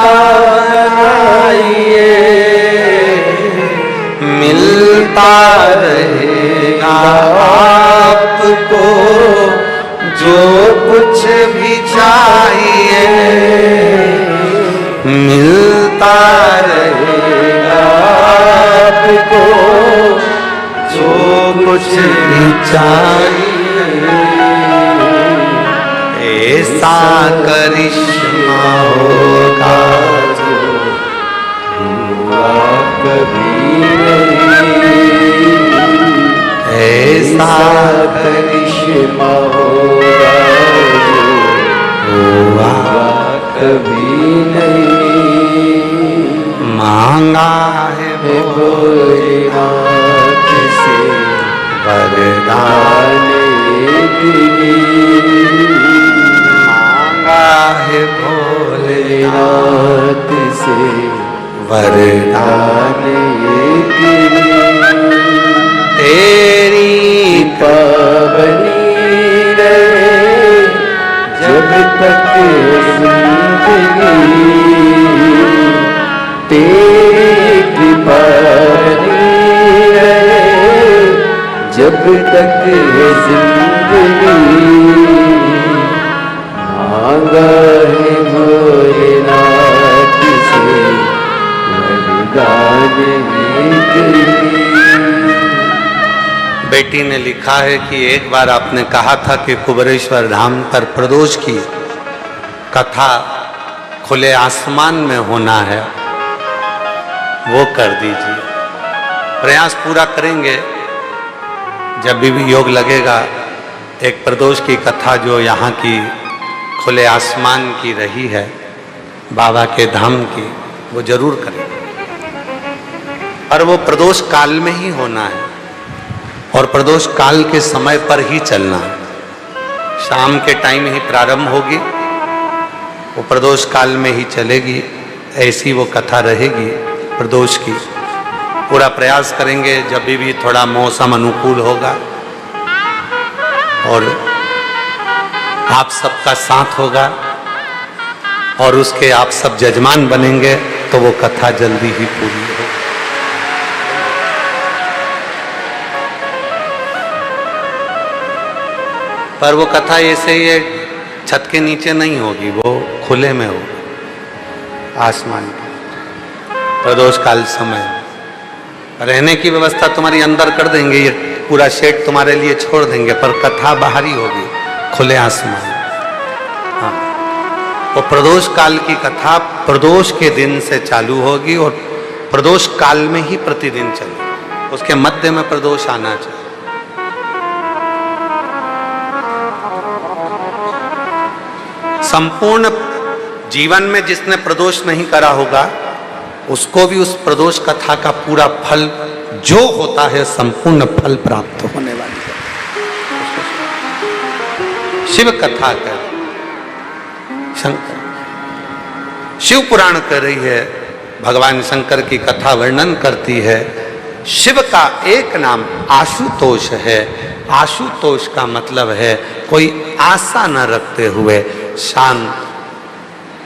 बनाइए, मिलता रहेगा आपको जो कुछ भी चाहिए, मिलता रहेगा आपको जो कुछ भी चाहिए। ऐसा करिश्मा होगा जो हुआ कभी नहीं, ऐसा करिश्मा होगा जो हुआ कभी नहीं। से वरदान एक तेरी पावनी रहे जब तक जिंदगी, तेरी कृपा बनी रहे जब तक है जिंदगी। मांगा है भोलेनाथ से वरदान एक। बेटी ने लिखा है कि एक बार आपने कहा था कि कुबेरेश्वर धाम पर प्रदोष की कथा खुले आसमान में होना है, वो कर दीजिए। प्रयास पूरा करेंगे, जब भी योग लगेगा एक प्रदोष की कथा जो यहाँ की खुले आसमान की रही है, बाबा के धाम की, वो जरूर करेंगे। और वो प्रदोष काल में ही होना है और प्रदोष काल के समय पर ही चलना है। शाम के टाइम ही प्रारंभ होगी, वो प्रदोष काल में ही चलेगी, ऐसी वो कथा रहेगी प्रदोष की। पूरा प्रयास करेंगे, जब भी थोड़ा मौसम अनुकूल होगा और आप सबका साथ होगा और उसके आप सब जजमान बनेंगे तो वो कथा जल्दी ही पूरी होगी। पर वो कथा ऐसे ही छत के नीचे नहीं होगी, वो खुले में होगी, आसमान के प्रदोष काल समय। रहने की व्यवस्था तुम्हारी अंदर कर देंगे, ये पूरा शेड तुम्हारे लिए छोड़ देंगे, पर कथा बाहरी होगी, खुले आसमान। हाँ, वो प्रदोष काल की कथा प्रदोष के दिन से चालू होगी और प्रदोष काल में ही प्रतिदिन चलेगी। उसके मध्य में प्रदोष आना चाहिए। संपूर्ण जीवन में जिसने प्रदोष नहीं करा होगा उसको भी उस प्रदोष कथा का पूरा फल जो होता है, संपूर्ण फल प्राप्त होने वाली है। शिव कथा कर शंकर, शिव पुराण कर रही है, भगवान शंकर की कथा वर्णन करती है। शिव का एक नाम आशुतोष है। आशुतोष का मतलब है कोई आशा न रखते हुए, शांत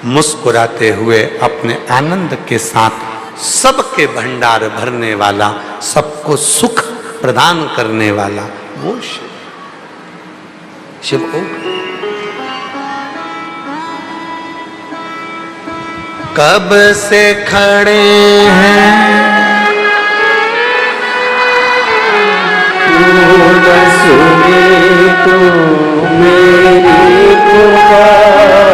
मुस्कुराते हुए, अपने आनंद के साथ सबके भंडार भरने वाला, सबको सुख प्रदान करने वाला, वो शिव। शिव को कब से खड़े हैं तू न सुने तो मेरी पुकार,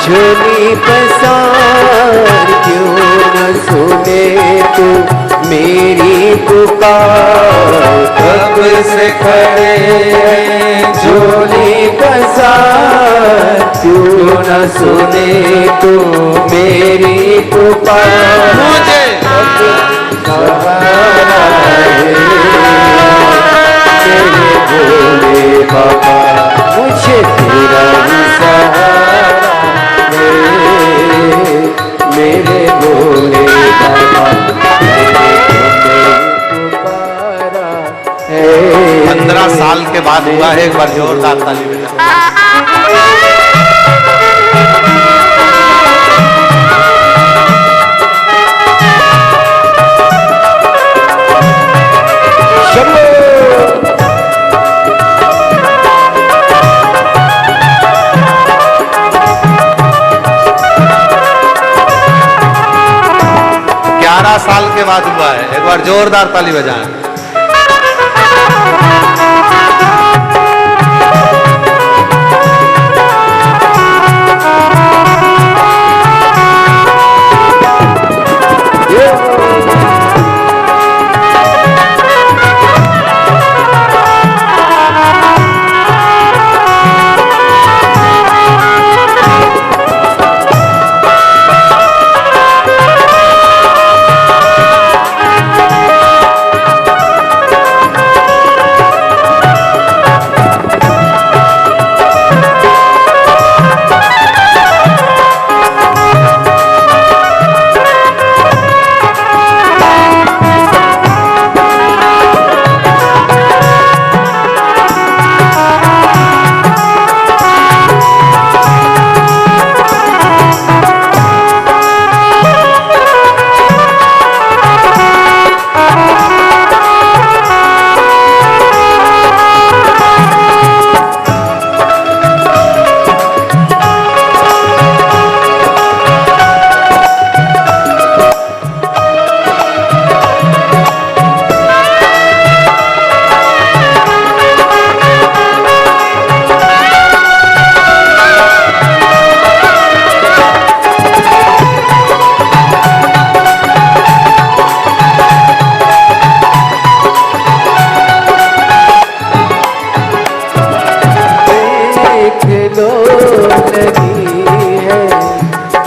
झोली पसार, क्यों न सुने तू मेरी पुकार। कब से खड़े हैं झोली पसार, क्यों न सुने तू मेरी पुकार। मुझे सहारा है मेरे भोले बाबा, मुझे तेरा ही सहारा है मेरे भोले बाबा। मैंने तुम्हें पुकारा है। 15 साल के बाद हुआ है, एक बार जोरदार ताली बजाओ। साल के बाद हुआ है, एक बार जोरदार ताली बजाएं।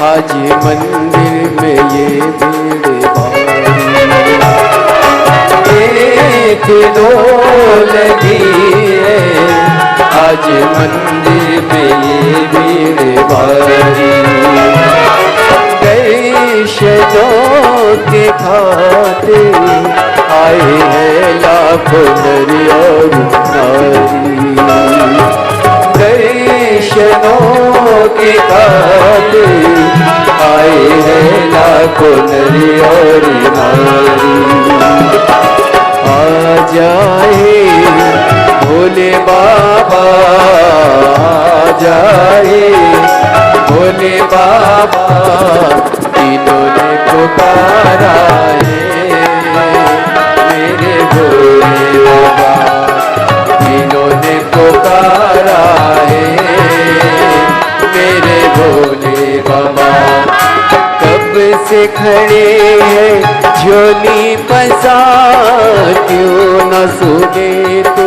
आज मंदिर में ये भीड़ भारी, एक दो लगी है। आज मंदिर में ये भीड़ भारी, दर्शनों के खाते आए हैं लाखों नर और नारी। दर्शनों के खातिर आए हैं लाखों नर और नारी। आ जाए भोले बाबा, आ जाए भोले बाबा, तीनों ने पुकारा है मेरे भोले बाबा, तीनों ने पुकारा है मेरे भोले बाबा। कब से खड़े हैं झोली पसार, क्यों न सुने तू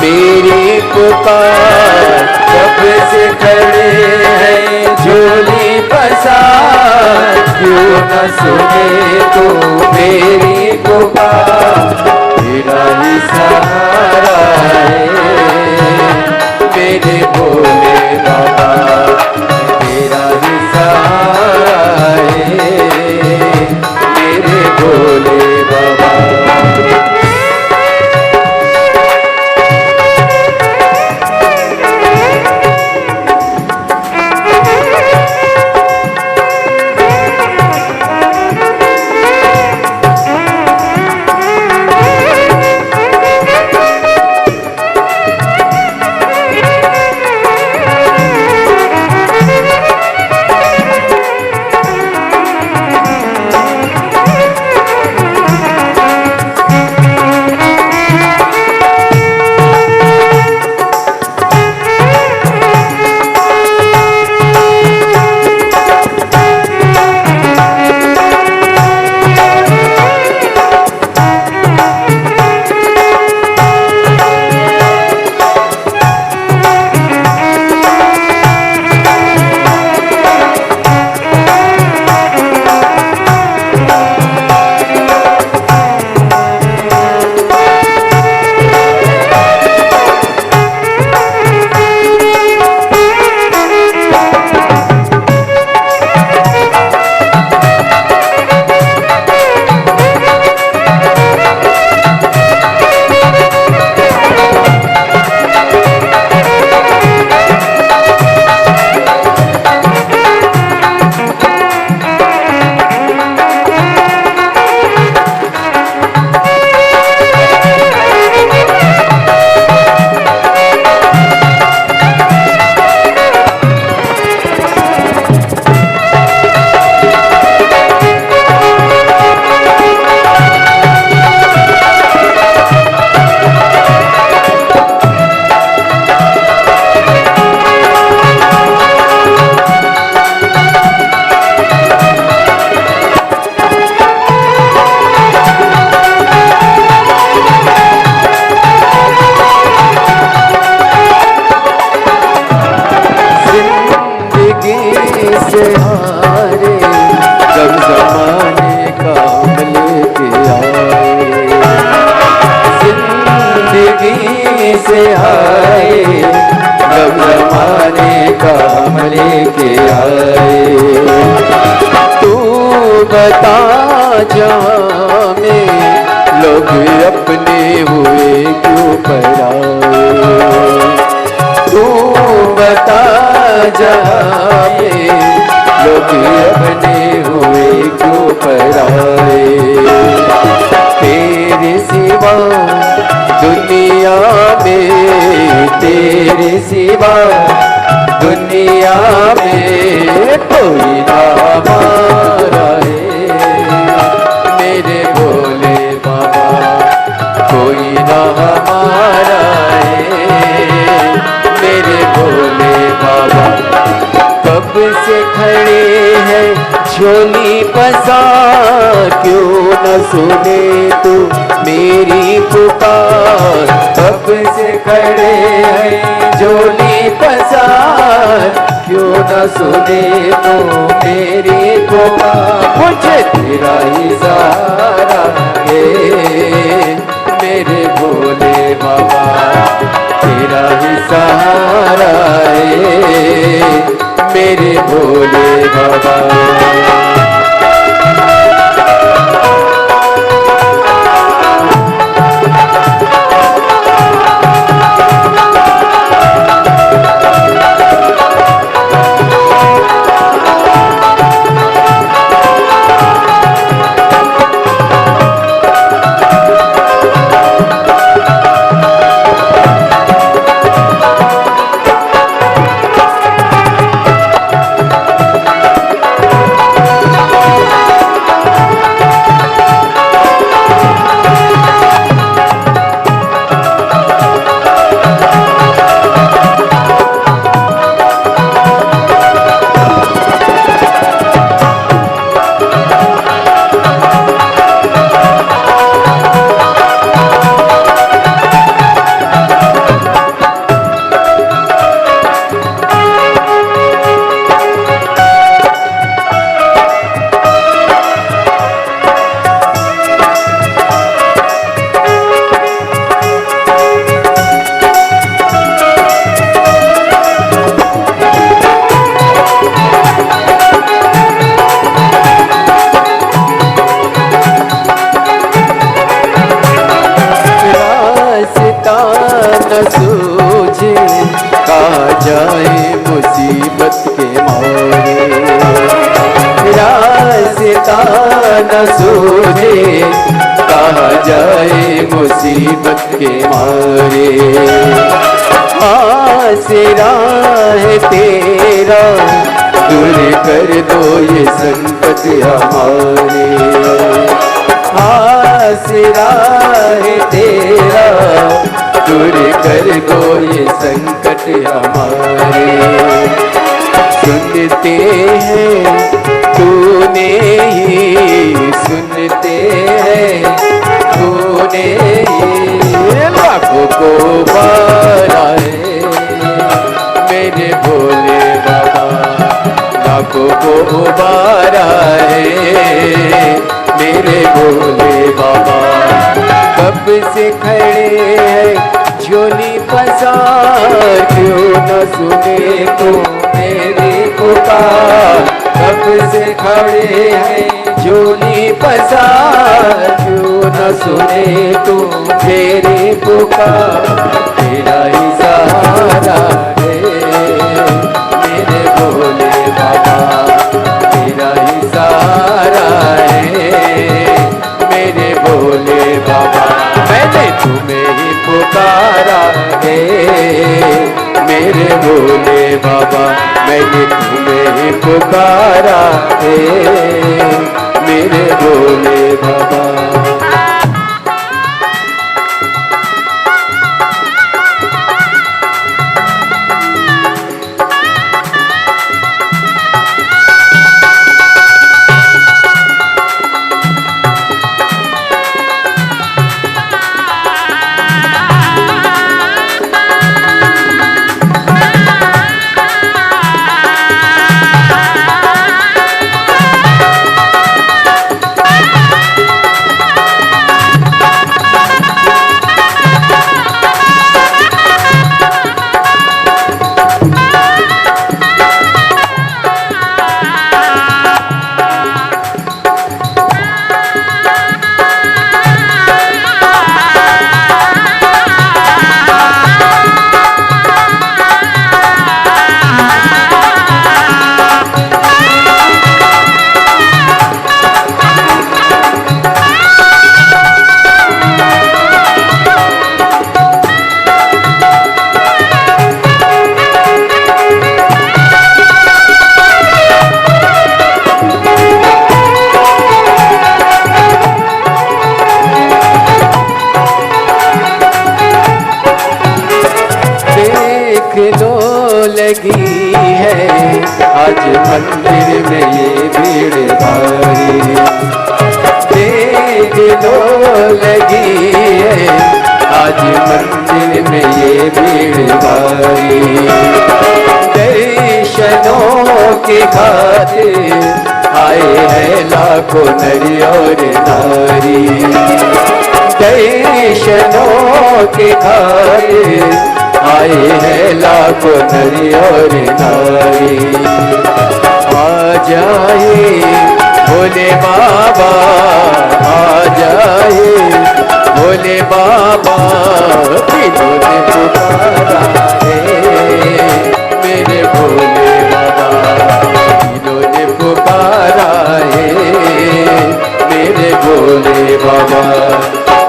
मेरी पुकार। कब से खड़े हैं झोली पसार, क्यों न सुने तू मेरी पुकार। तेरा ही सहारा है मेरे भोले बाबा, तेरा ही सहारा है मेरे भोले बाबा। से आए, जब जमाने का हम लेके आए। तू बता जहाँ में लोग अपने हुए क्यों पराए। तू बता जहाँ में लोग अपने हुए क्यों पराए। तेरे सिवा दुनिया में, तेरे सिवा दुनिया में कोई ना हमारा है। मेरे भोले बाबा कोई ना हमारा है। मेरे भोले बाबा कब से खड़े हैं झोली पसार, क्यों न सुने तू मेरी पुकार। कब से खड़े हैं झोली पसार, क्यों न सुने तू मेरी पुकार। मुझे तेरा ही सहारा है मेरे भोले बाबा, तेरा ही सहारा है मेरे भोले बाबा। सूझे कहाँ जाए मुसीबत के मारे। रास्ता न सूझे कहाँ जाए मुसीबत के मारे। आसरा है तेरा दूर कर दो ये संकट हमारे। आसरा है तेरा दूर कर दो ये संकट हमारे। सुनते हैं तूने ही, सुनते हैं तूने ही लाखों को बारा है मेरे भोले बाबा, लाखों को बारा है मेरे भोले बाबा। कब से खड़े हैं झोली पसार, क्यों न सुने तो मेरी पुकार। कब से खड़े हैं झोली पसार, क्यों न सुने तो मेरी पुकार। तेरा ही सहारा है मेरे भोले बाबा, तेरा ही सहारा है मेरे भोले बाबा। मैंने तुम्हें ही पुकारा है मेरे भोले बाबा, मैंने तुम्हें ही पुकारा है मेरे भोले बाबा। लो लगी है आज मंदिर में ये भीड़ भारी, देख लो लगी है आज मंदिर में ये भीड़ भारी। दर्शनों की खातिर आए हैं लाखों नर और नारी, दर्शनों की खातिर आए हैं लाखों नर और नारी। आ जाए भोले बाबा, आ जाए भोले बाबा, इन्होंने पुकारा है मेरे भोले बाबा, इन्होंने पुकारा है मेरे भोले बाबा।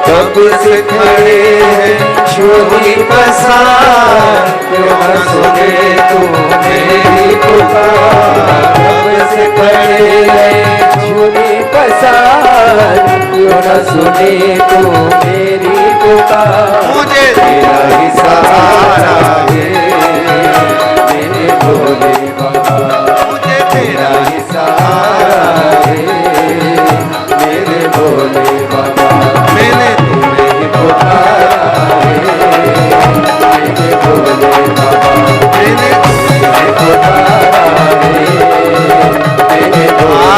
कब से खड़े हैं झोली पसार, क्यों न सुने तू मेरी पुकार। कब से खड़े हैं झोली पसार, क्यों न सुने तू मेरी पुकार। मुझे तेरा ही सहारा है मेरे भोले बाबा, मुझे तेरा ही सहारा है मेरे भोले बाबा। मैंने तुम्हें ही पुकारा है मेरे भोले बाबा, मैंने तुम्हें पुकारा है मेरे भोले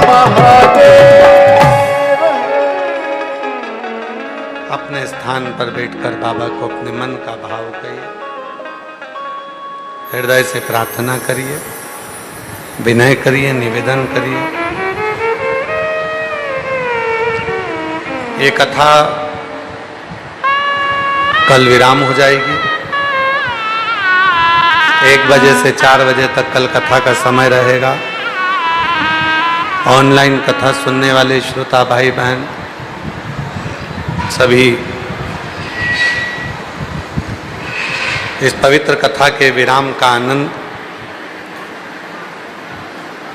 महादेव। अपने स्थान पर बैठकर बाबा को अपने मन का भाव कहिए, हृदय से प्रार्थना करिए, विनय करिए, निवेदन करिए। ये कथा कल विराम हो जाएगी। 1 बजे से 4 बजे तक कल कथा का समय रहेगा। ऑनलाइन कथा सुनने वाले श्रोता भाई बहन सभी इस पवित्र कथा के विराम का आनंद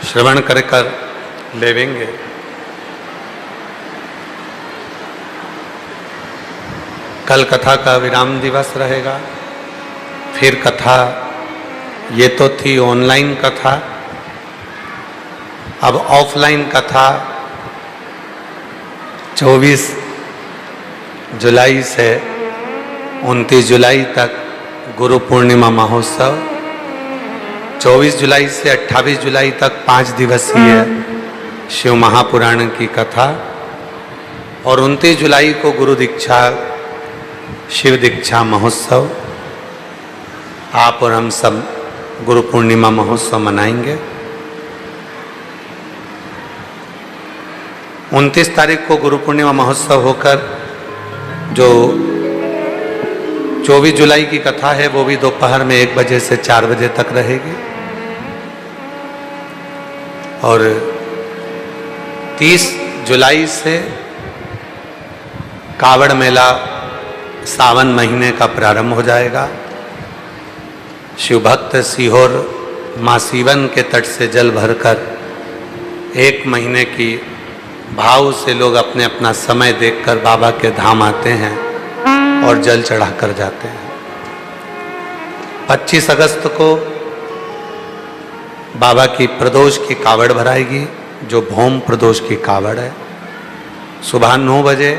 श्रवण कर लेवेंगे। कल कथा का विराम दिवस रहेगा। फिर कथा, ये तो थी ऑनलाइन कथा, अब ऑफलाइन कथा 24 जुलाई से 29 जुलाई तक गुरु पूर्णिमा महोत्सव, 24 जुलाई से 28 जुलाई तक 5 दिवसीय शिव महापुराण की कथा और 29 जुलाई को गुरु दीक्षा शिव दीक्षा महोत्सव। आप और हम सब गुरु पूर्णिमा महोत्सव मनाएंगे। 29 तारीख को गुरु पूर्णिमा महोत्सव होकर जो 24 जुलाई की कथा है वो भी दोपहर में 1 बजे से 4 बजे तक रहेगी। और 30 जुलाई से कावड़ मेला सावन महीने का प्रारंभ हो जाएगा। शिव भक्त सीहोर माँ सीवन के तट से जल भरकर 1 महीने की भाव से लोग अपने अपना समय देखकर बाबा के धाम आते हैं और जल चढ़ाकर जाते हैं। 25 अगस्त को बाबा की प्रदोष की कावड़ भराएगी, जो भौम प्रदोष की कावड़ है। सुबह 9 बजे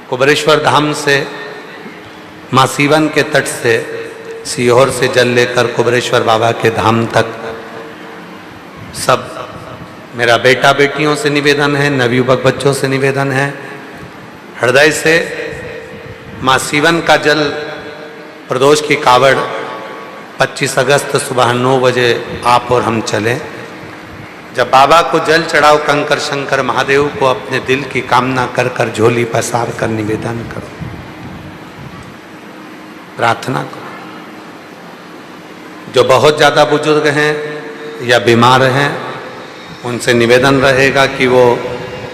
कुबरेश्वर धाम से माँ सीवन के तट से सीहोर से जल लेकर कुबरेश्वर बाबा के धाम तक सब मेरा बेटा बेटियों से निवेदन है, नवयुवक बच्चों से निवेदन है, हृदय से माँ सीवन का जल प्रदोष की कावड़ 25 अगस्त सुबह 9 बजे आप और हम चलें। जब बाबा को जल चढ़ाओ, कंकर शंकर महादेव को अपने दिल की कामना कर कर झोली पसार कर निवेदन करो, प्रार्थना करो। जो बहुत ज़्यादा बुजुर्ग हैं या बीमार हैं उनसे निवेदन रहेगा कि वो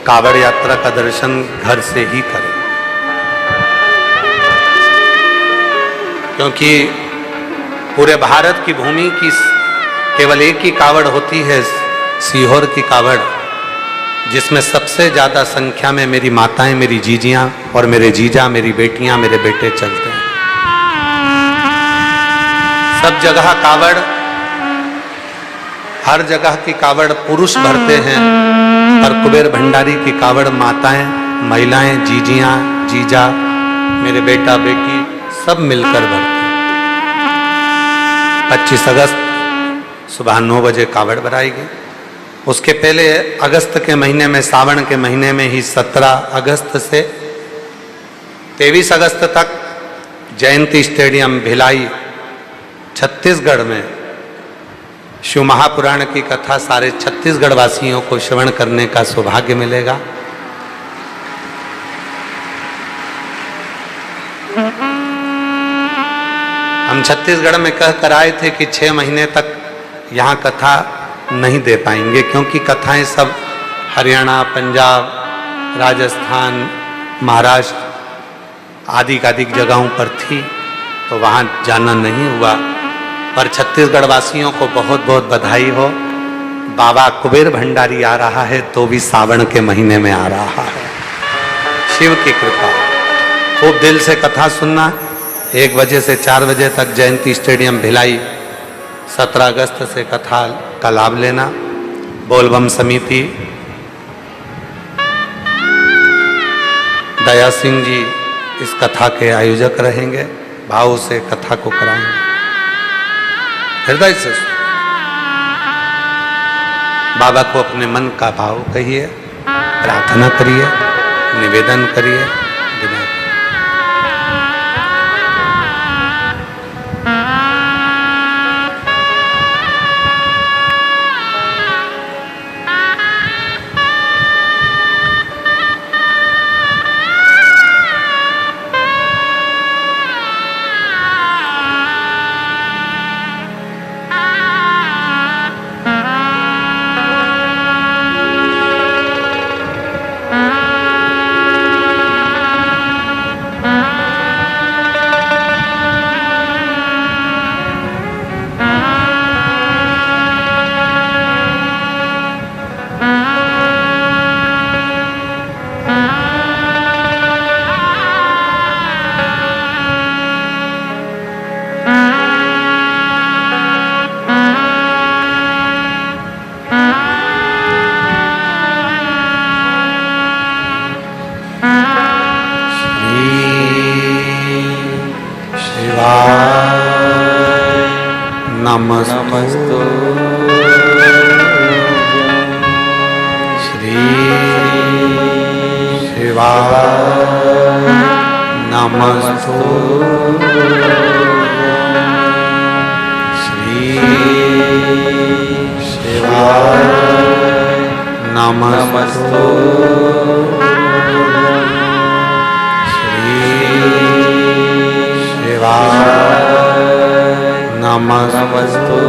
कावड़ यात्रा का दर्शन घर से ही करें, क्योंकि पूरे भारत की भूमि की केवल एक ही कावड़ होती है, सीहोर की कावड़, जिसमें सबसे ज़्यादा संख्या में मेरी माताएं, मेरी जीजियां और मेरे जीजा, मेरी बेटियां, मेरे बेटे चलते हैं। सब जगह कावड़, हर जगह की कावड़ पुरुष भरते हैं, पर कुबेर भंडारी की कावड़ माताएं, महिलाएं, जीजियां, जीजा, मेरे बेटा बेटी सब मिलकर भरते हैं। 25 अगस्त सुबह 9 बजे कावड़ भराएगी। उसके पहले अगस्त के महीने में, सावन के महीने में ही 17 अगस्त से 23 अगस्त तक जयंती स्टेडियम भिलाई छत्तीसगढ़ में शिव महापुराण की कथा सारे छत्तीसगढ़ वासियों को श्रवण करने का सौभाग्य मिलेगा। हम छत्तीसगढ़ में कह कर आए थे कि 6 महीने तक यहाँ कथा नहीं दे पाएंगे, क्योंकि कथाएं सब हरियाणा, पंजाब, राजस्थान, महाराष्ट्र आदि जगहों पर थी, तो वहाँ जाना नहीं हुआ। पर छत्तीसगढ़ वासियों को बहुत बहुत बधाई हो। बाबा कुबेर भंडारी आ रहा है, तो भी सावन के महीने में आ रहा है। शिव की कृपा। खूब दिल से कथा सुनना। 1 बजे से 4 बजे तक जयंती स्टेडियम भिलाई, 17 अगस्त से कथा का लाभ लेना। बोलबम समिति दया सिंह जी इस कथा के आयोजक रहेंगे, भाव से कथा को कराएंगे। हृदय से बाबा को अपने मन का भाव कहिए, प्रार्थना करिए, निवेदन करिए, विनय। नमस्तु श्री शिवाय नमस्तु श्री शिवाय नमस्तु श्री शिवाय नमस्तु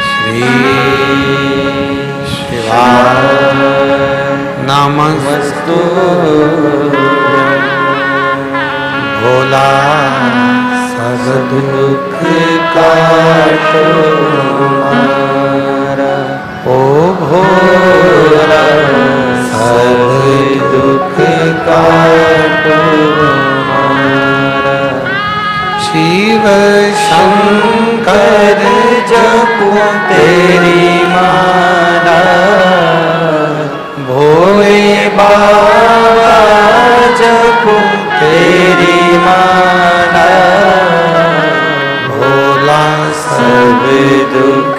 श्री शिवाय नमस्तु भोला सब दुख काटो हमारा, ओ भोला सब दुख काटो हमारा। शिव शंकर जपो तेरी माला, भोले बाबा जपो तेरी माला। भोला सब दुख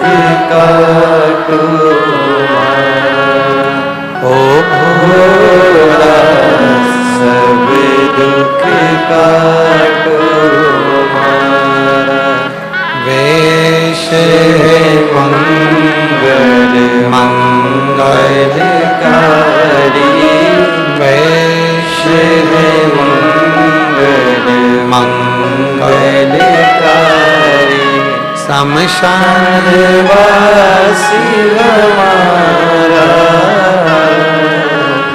काटो हमारा, ओ भोला सब दुख काटो हमारा। वेश मंगल मंगलकारी, वेश मंगल मंगलकारी। शमशान वासी हमारा,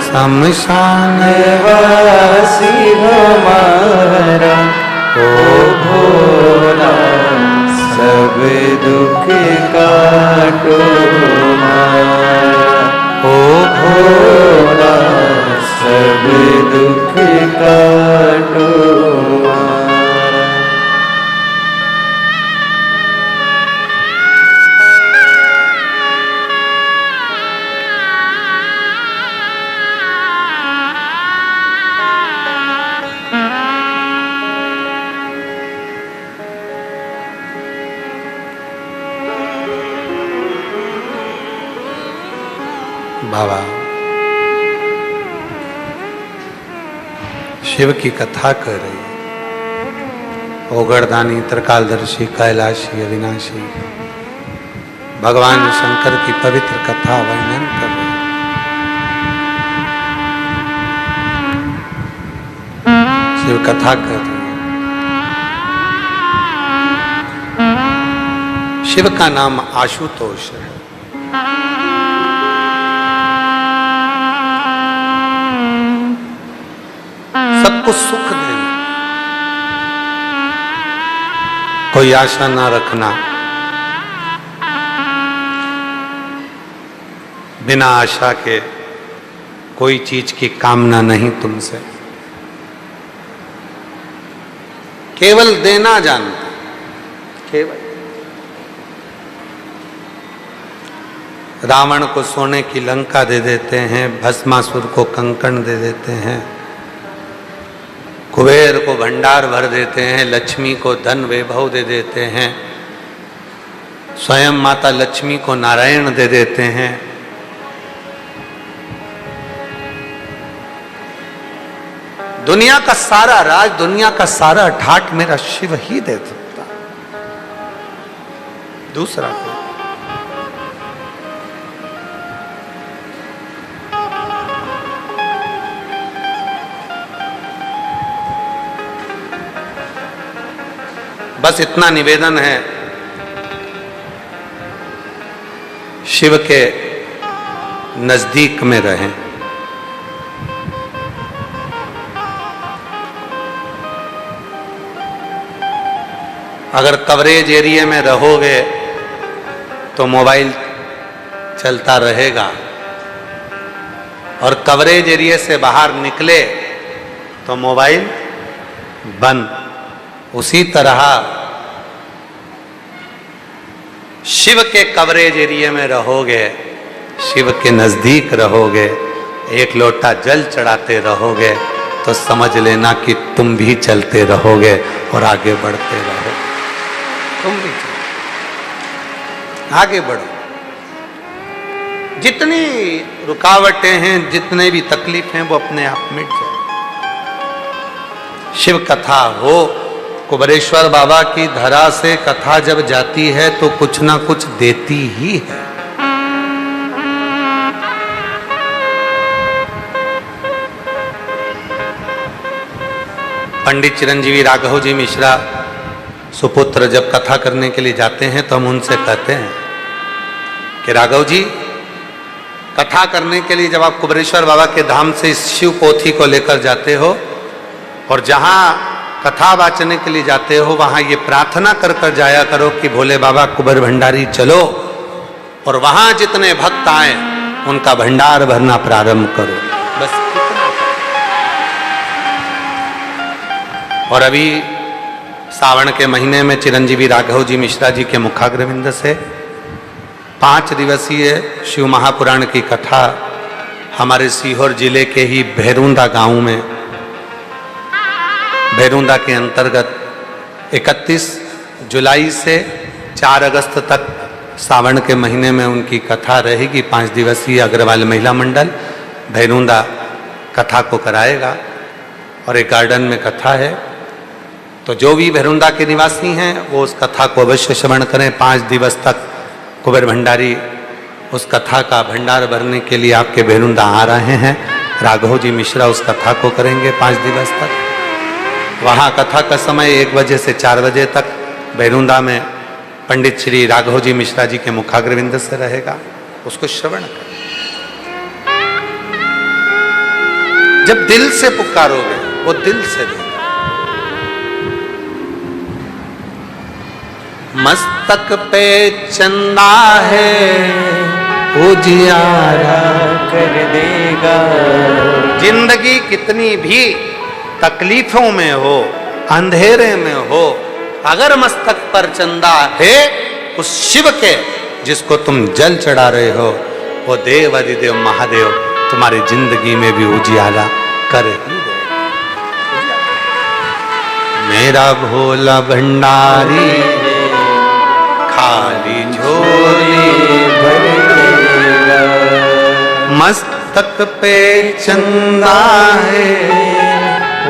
शमशान वासी हमारा। ओ भोला सब दुख काटो हमारा, ओ भोला सब दुख काटो हमारा। भावा। शिव की कथा कर रही है। ओगरदानी, त्रिकालदर्शी, कैलाशी, अविनाशी, भगवान शंकर की पवित्र कथा वर्णन कर रहे हैं। शिव कथा कर रही है। शिव का नाम आशुतोष है। सबको सुख देना, कोई आशा ना रखना, बिना आशा के कोई चीज की कामना नहीं तुमसे, केवल देना जानता, केवल। रावण को सोने की लंका दे देते हैं, भस्मासुर को कंकण दे देते हैं, कुबेर को भंडार भर देते हैं, लक्ष्मी को धन वैभव दे देते हैं, स्वयं माता लक्ष्मी को नारायण दे देते हैं। दुनिया का सारा राज, दुनिया का सारा ठाट मेरा शिव ही दे सकता, दूसरा कोई। बस इतना निवेदन है, शिव के नजदीक में रहें। अगर कवरेज एरिया में रहोगे तो मोबाइल चलता रहेगा, और कवरेज एरिया से बाहर निकले तो मोबाइल बंद। उसी तरह शिव के कवरेज एरिया में रहोगे, शिव के नजदीक रहोगे, एक लोटा जल चढ़ाते रहोगे, तो समझ लेना कि तुम भी चलते रहोगे और आगे बढ़ते रहोगे। तुम भी आगे बढ़ो। जितनी रुकावटें हैं, जितने भी तकलीफ हैं, वो अपने आप मिट जाए। शिव कथा हो, कुबेरेश्वर बाबा की धरा से कथा जब जाती है तो कुछ ना कुछ देती ही है। पंडित चिरंजीवी राघव जी मिश्रा सुपुत्र जब कथा करने के लिए जाते हैं तो हम उनसे कहते हैं कि राघव जी, कथा करने के लिए जब आप कुबेरेश्वर बाबा के धाम से इस शिव पोथी को लेकर जाते हो और जहां कथा वाचने के लिए जाते हो, वहां ये प्रार्थना कर कर जाया करो कि भोले बाबा कुबेर भंडारी चलो और वहां जितने भक्त आए उनका भंडार भरना प्रारंभ करो। बस इतना। और अभी सावन के महीने में चिरंजीवी राघव जी मिश्रा जी के मुखाग्रविंद से 5 दिवसीय शिव महापुराण की कथा हमारे सीहोर जिले के ही भैरूंदा गांव में, भैरूंदा के अंतर्गत 31 जुलाई से 4 अगस्त तक सावन के महीने में उनकी कथा रहेगी। 5 दिवसीय अग्रवाल महिला मंडल भैरूंदा कथा को कराएगा और एक गार्डन में कथा है। तो जो भी भैरूंदा के निवासी हैं वो उस कथा को अवश्य श्रवण करें। 5 दिवस तक कुबेर भंडारी उस कथा का भंडार भरने के लिए आपके भैरूंदा आ रहे हैं। राघव जी मिश्रा उस कथा को करेंगे 5 दिवस तक। वहाँ कथा का समय 1 बजे से 4 बजे तक भैरूंदा में पंडित श्री राघव जी मिश्रा जी के मुखाग्रविंद से रहेगा, उसको श्रवण करें। जब दिल से पुकारोगे वो दिल से देगा। मस्तक पे चंदा है उजियारा कर देगा। जिंदगी कितनी भी तकलीफों में हो, अंधेरे में हो, अगर मस्तक पर चंदा है उस शिव के जिसको तुम जल चढ़ा रहे हो, वो देव अधिदेव महादेव तुम्हारी जिंदगी में भी उजियारा कर ही देगा। मेरा भोला भंडारी खाली झोली भर देगा। मस्तक पे चंदा है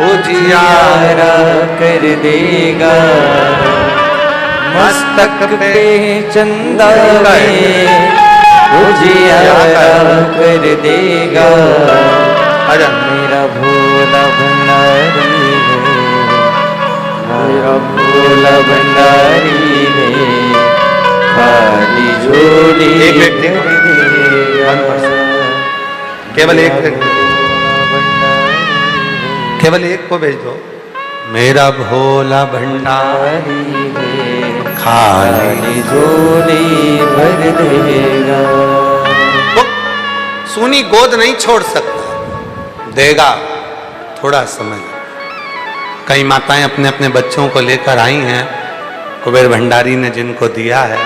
उजियारा कर देगा, मस्तक पे चंदा है उजियारा कर देगा। अरे मेरा भोला भंडारी है, मेरा भोला भंडारी है, खाली झोली एक व्यक्ति को, भर देगा। केवल एक व्यक्ति, केवल एक को भेज दो। मेरा भोला भंडारी खाली झोली भर देगा। वो सूनी गोद नहीं छोड़ सकता, देगा, थोड़ा समय। कई माताएं अपने अपने बच्चों को लेकर आई हैं, कुबेर भंडारी ने जिनको दिया है।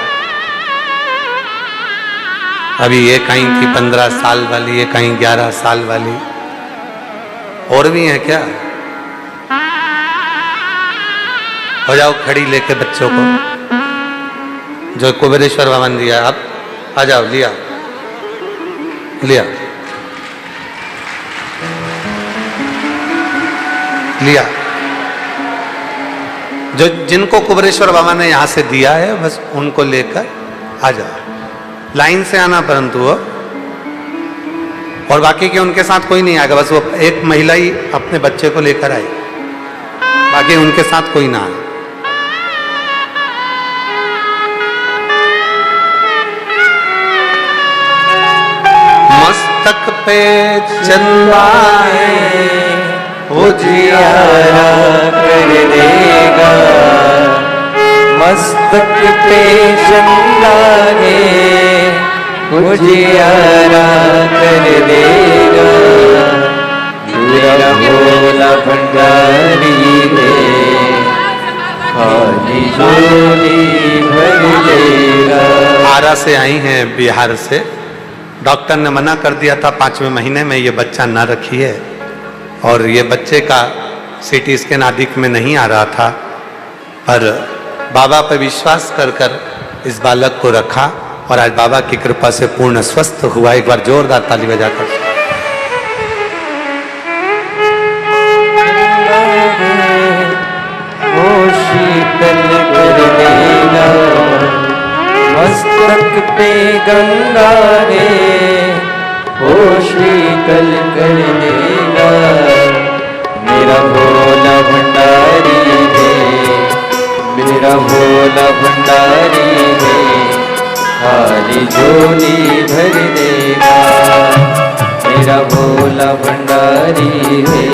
अभी ये कहीं थी 15 साल वाली, ये कहीं 11 साल वाली, और भी है क्या? हो जाओ खड़ी लेके बच्चों को, जो कुबेरेश्वर भवन दिया। अब आ जाओ, लिया लिया लिया। जो जिनको कुबेरेश्वर बाबा ने यहां से दिया है, बस उनको लेकर आ जाओ। लाइन से आना परंतु वो, और बाकी के उनके साथ कोई नहीं आएगा। बस वो एक महिला ही अपने बच्चे को लेकर आई, बाकी उनके साथ कोई ना आए। मस्तक पे चंदा है उजियारा कर देगा, मस्तक पे चंदा है उजियारा कर देगा। मेरा भोला भंडारी है, खाली झोली भर देगा। आरा से आई हैं, बिहार से। डॉक्टर ने मना कर दिया था 5वें महीने में ये बच्चा न रखिए, और ये बच्चे का सीटी स्कैन आदि में नहीं आ रहा था, पर बाबा पर विश्वास कर कर इस बालक को रखा, और आज बाबा की कृपा से पूर्ण स्वस्थ हुआ। एक बार जोरदार ताली बजाकर। वो शीतल कर देगा, मस्तक पे गंगा रे वो शीतल कर देगा। मेरा भोला भंडारी है, मेरा भोला भंडारी है, खाली झोली भर देगा। मेरा भोला भंडारी है,